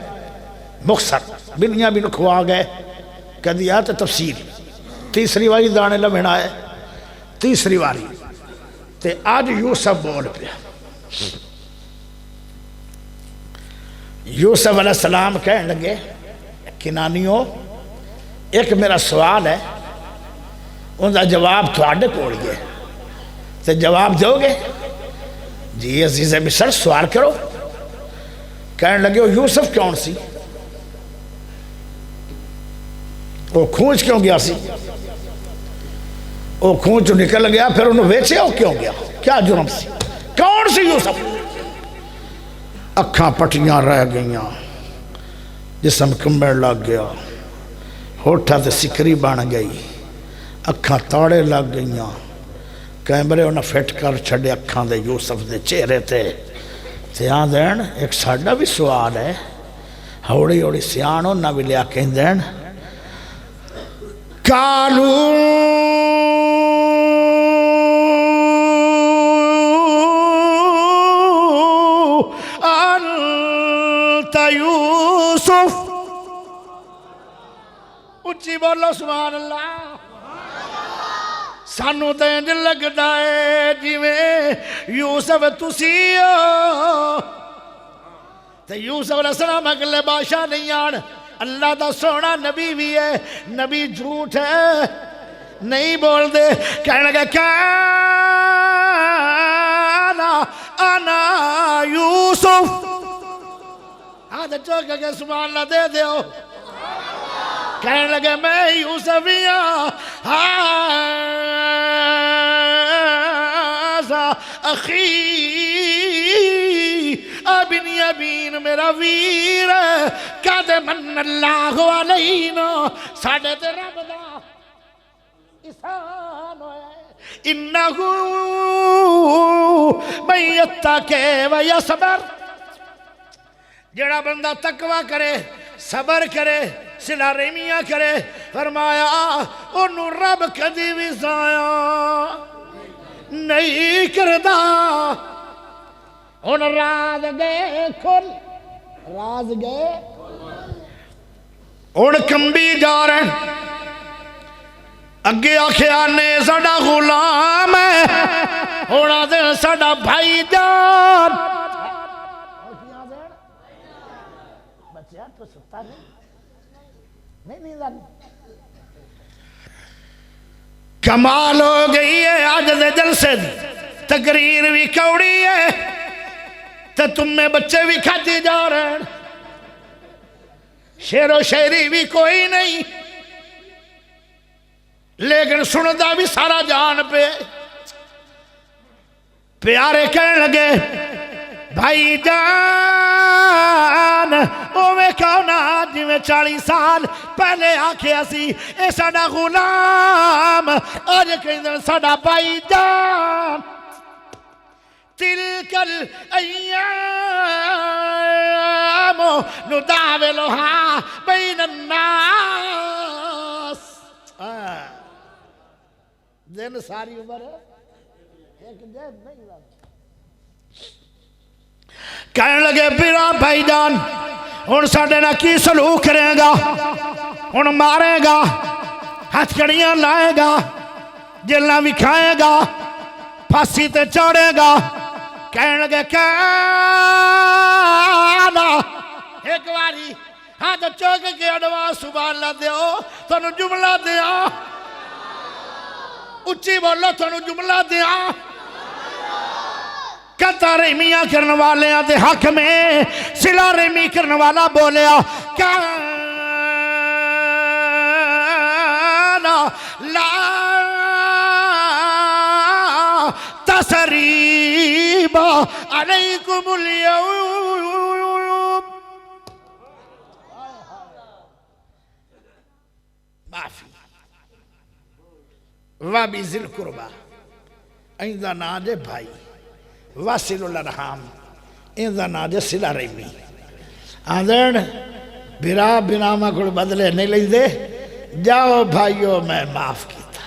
مختصر بنیاں بھی کھوا گئے کدیا تو تفسیر. تیسری باری دانے لمنا ہے تیسری باری تے آج یوسف بول پیا. یوسف علیہ السلام کہنے لگے کنانیوں ایک میرا سوال ہے ان کا جواب تھوڑے کول گئے تے جواب دو گے؟ جی عزیز مصر سوال کرو. کہنے لگے وہ یوسف کون سی؟ وہ کھونچ کیوں گیا سی؟ وہ کھونچ نکل گیا پھر انہوں ویچے ہو کیوں گیا؟ کیا جرم سی؟ کون سی یوسف؟ اکھاں پٹیاں رہ گئیاں جسم کمبر لگ گیا ہوٹھا تے سکری بن گئی اکھاں تاڑے لگ گئیاں کیمرے انہیں فٹ کر چھڑے اکھاں دے یوسف دے چہرے تے سیاں دین. ایک ساڑھا بھی سوال ہے ہوڑی ہوڑی سیاں نہ بھی لیا کہیں دین کالو انت یوسف. اچھی بولو سبحان اللہ. سانو تے انج لگدا ہے جویں یوسف تسی ہو تے یوسف علیہ السلام اگلے بادشاہ نہیں آن. اللہ دا سونا نبی بھی ہے نبی جھوٹ ہے نہیں بول دے. کہنے لگا کانا انا یوسف. آدھے چوک کے سبحان اللہ دے دیو. کہنے لگے میں یوسف ہی ہوں ہاذا اخی بنیامین میرا ویر قد من اللہ علینا. ساڑھے تے رب دا احسان ہوئے انہو من یتقی و یصبر. جڑا بندہ تقوی کرے صبر کرے صلہ رحمیاں کرے فرمایا انہوں رب کدی بھی ضائع نہیں کردا. ان راز گئے کھل راز گئے ان کمبی جا رہے اگے آخیا نے ساڑا غلام ہے ہونا دن ساڑا بھائی جان. بچیا تو ستا نہیں کمال ہو گئی ہے آج دے جلسے دی تقریر بھی کوڑی ہے تو تم میں بچے بھی کھاتی جا رہے ہیں شعر و شاعری بھی کوئی نہیں لیکن سندا بھی سارا جان پہ. پیارے کہنے لگے بھائی جان اوے کونا جی میں 40 سال پہلے آکھے اسی اے ساڑا غلام آج کہیں دن ساڑا بھائی جان. تلک الایام نداولها بین الناس. دن ساری عمر ہے ایک دن نہیں رہا. کہنے لگے پیرا بھائی جان ہن ساڈے نال کی سلوک کرے گا؟ ہن مارے گا ہتھ کڑیاں لائے گا جیلاں بھی کھائے گا پھانسی تے چڑھے گا. کہنے لگے کہنا ایک باری ہاتھ چوک کے اڈوا سبحان اللہ دیو تھانو جملہ دیا اچھی بولو تھانو جملہ دیا. قطع رحمیاں کرنے والے دے حق میں صلہ رحمی کرنے والا بولیا کانا لا تسریب علیکم اليوم. معافی وابی ذی القربہ ایندہ ناجے بھائی واسل الارحام ایندہ ناجے صلہ رحمی. آندھر بھرا بنامہ کو بدلے نہیں لئی دے جاؤ بھائیو میں معاف کیتا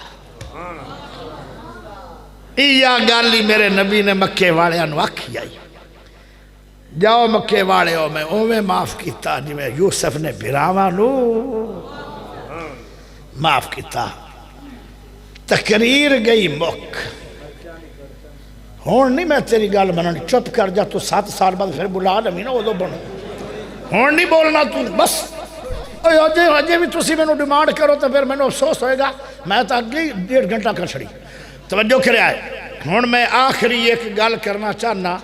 یہ گل ہی میرے نبی نے مکے والے نو آکھی آئی جاؤ مکے والے ہو میں اوے معاف کیتا جی میں یوسف نے بھراواں نو معاف کیتا تقریر گئی مک ہون نہیں میں تیری گل بنانی چپ کر جا تو 7 سال بعد پھر بلا لمی نا ادو بنو ہون نہیں بولنا تو بس اجے بھی تسی میں ڈیمانڈ کرو تو پھر میں افسوس ہوئے گا میں تو اگے 1.5 گھنٹہ کر چھڑی توجہ کرے آئے ہون میں آخری ایک گل کرنا چاہنا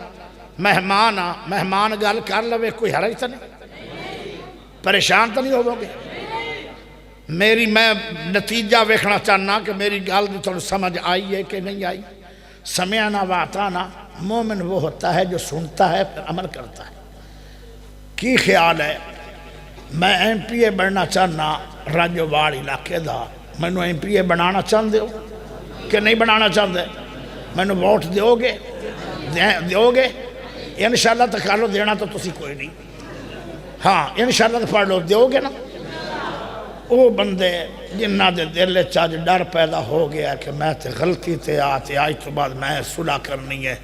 مہمان گل کر لوے کوئی حرج تو نہیں پریشان تو نہیں ہو گے میری میں نتیجہ ویکھنا چاہنا کہ میری گل بھی تھوڑا سمجھ آئی ہے کہ نہیں آئی سمعنا واطعنا مومن وہ ہوتا ہے جو سنتا ہے پھر عمل کرتا ہے کی خیال ہے میں ایم پی اے بننا چاہنا راجوواڑ علاقے دا میں نو ایم پی اے بنانا چاہتے ہو کہ نہیں بنانا چاہتے میں نو ووٹ دیو گے انشاءاللہ تو کر لو دینا تو تسی کوئی نہیں ہاں انشاءاللہ تو پڑھ لو دیو گے نا وہ بندے جنہ دے دل چاج ڈر پیدا ہو گیا کہ میں تے غلطی تے آج تو بعد میں صلح کرنی ہے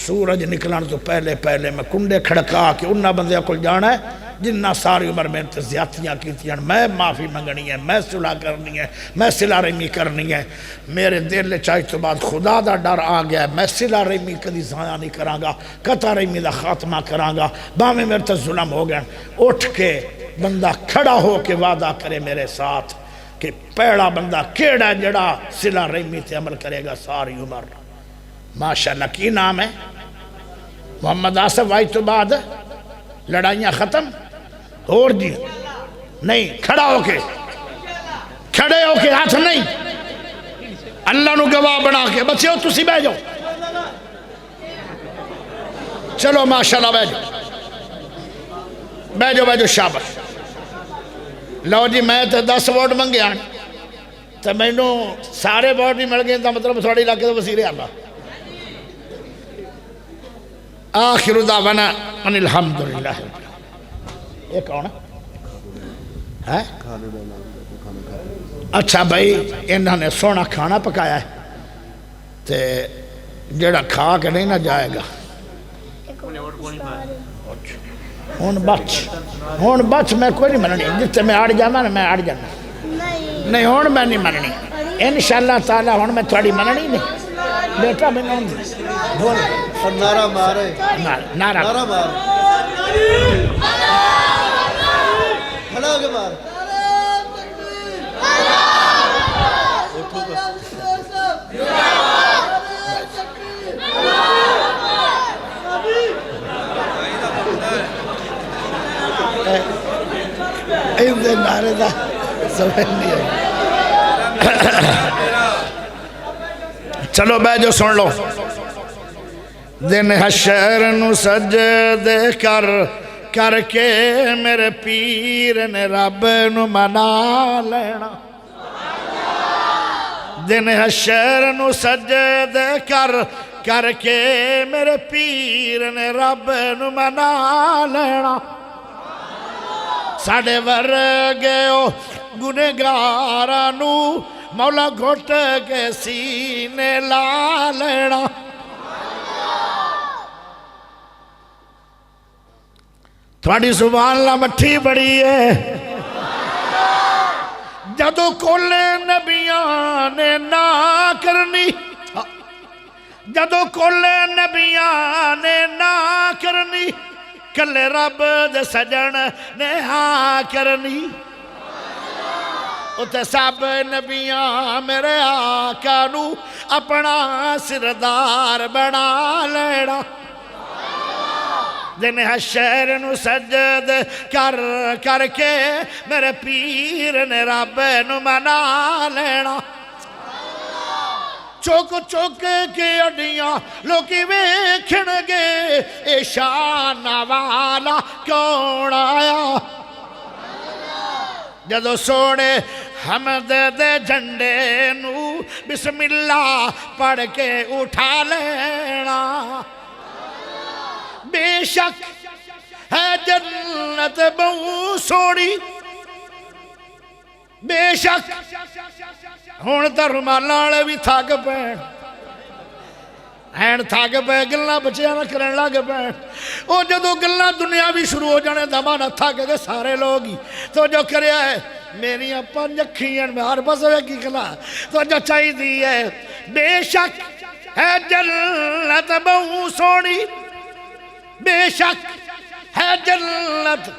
سورج نکلن تو پہلے میں کنڈے کھڑکا کہ انہاں بندے کو جانا ہے جنہ ساری عمر میں تے زیادتیاں کیتیاں میں معافی منگنی ہے میں صلح کرنی ہے میں صلہ رحمی کرنی ہے میرے دل چاج تو بعد خدا دا ڈر آ گیا ہے میں صلہ رحمی کدی ضائع نہیں کراں گا قطع رحمی دا خاتمہ کراں گا باویں میرے تے ظلم ہو گیا اٹھ کے بندہ کھڑا ہو کے وعدہ کرے میرے ساتھ کہ پہلا بندہ کیڑا جڑا صلہ رحمی تے عمل کرے گا ساری عمر ماشاءاللہ کی نام ہے محمد آصف آج تو بعد لڑائیاں ختم اور جی نہیں کھڑا ہو کے ہاتھ نہیں اللہ نو گواہ بنا کے بچے ہو تسی بہ جاؤ چلو ماشاءاللہ بہ جاؤ شاباش لو جی میں تے 10 ووٹ منگے آن تو میں نو سارے ووٹ نہیں مل گئے تو مطلب تھوڑی علاقے تو وزیر اعلیٰ آخر دعوانا ان الحمدللہ یہ کون ہے اچھا بھائی انہوں نے سونا کھانا پکایا ہے تے جڑا کھا کے نہیں نہ جائے گا ہون بچ میں کوئی نہیں مننی جتے میں آڑ جانا نا میں آڑ جانا نہیں ہون میں نہیں مننی انشاءاللہ تعالی ہون میں تھوڑی مننی نہیں بیٹا میں نہیں بول اور نعرہ مارے نعرہ مار کھڑا ہو کے مار ایسے نعرے دا سمجھ نہیں ہے چلو بے جو سن لو دن حشر نو سجدے کر کے میرے پیر نے رب نو منا لینا دن حشر نو سجدے کر کے میرے پیر نے رب نو منا لینا ساڑے ورگے او گنہگارانو مولا گھٹ کے سینے لا لینا تھوڑی زبان اللہ مٹھی بڑی ہے جدو کل نبیان نے نا کرنی جدو کل نبیان نے نا کرنی کلے رب دے سجن نے ہاں کرنی اتے سب نبیاں میرے آقا نو اپنا سردار بنا لینا دن حشر نو سجد کر کے میرے پیر نے رب نو منا لینا چوک کے اڈیاں لوکی ویکھن گے اے شان والا کون آیا جدو سوڑے حمد دے جھنڈے نو بسم اللہ پڑھ کے اٹھا لینا بے شک ہے جنت بہو سوڑی بے شک ہون تا رومالے بھی تھک پین ہین تھک پے گلاں بچیاں نہ کرن لگ پین او جدوں گلاں دنیا بھی شروع ہو جانے دما نہ تھک کے سارے لوگ ہی تو جو کریا ہے میریاں پنج اکھیاں میں ہر پاس ہوئے کی کلا تو جو چاہی دی ہے بے شک ہے جنت بہو سونی بے شک ہے جنت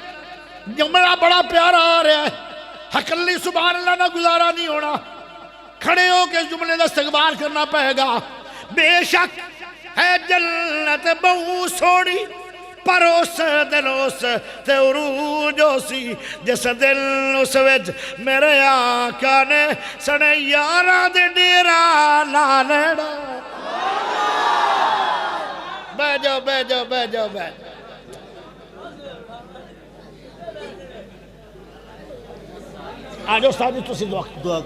جملہ بڑا پیارا آ رہا ہے حقلی سبحان اللہ نہ گزارا نہیں ہونا کھڑے ہو کے جملے کا استقبال کرنا پہے گا بے شک ہے جنت بہو سونی پر اس دل اس تے عروج سی جس دل اس وچ میرے آقا نے سنے یارہ دے ڈیرا لا لینا بہ جاؤ بہ جاؤ بہ جاؤ بہ جاؤ آجو استاد جی تسی دعا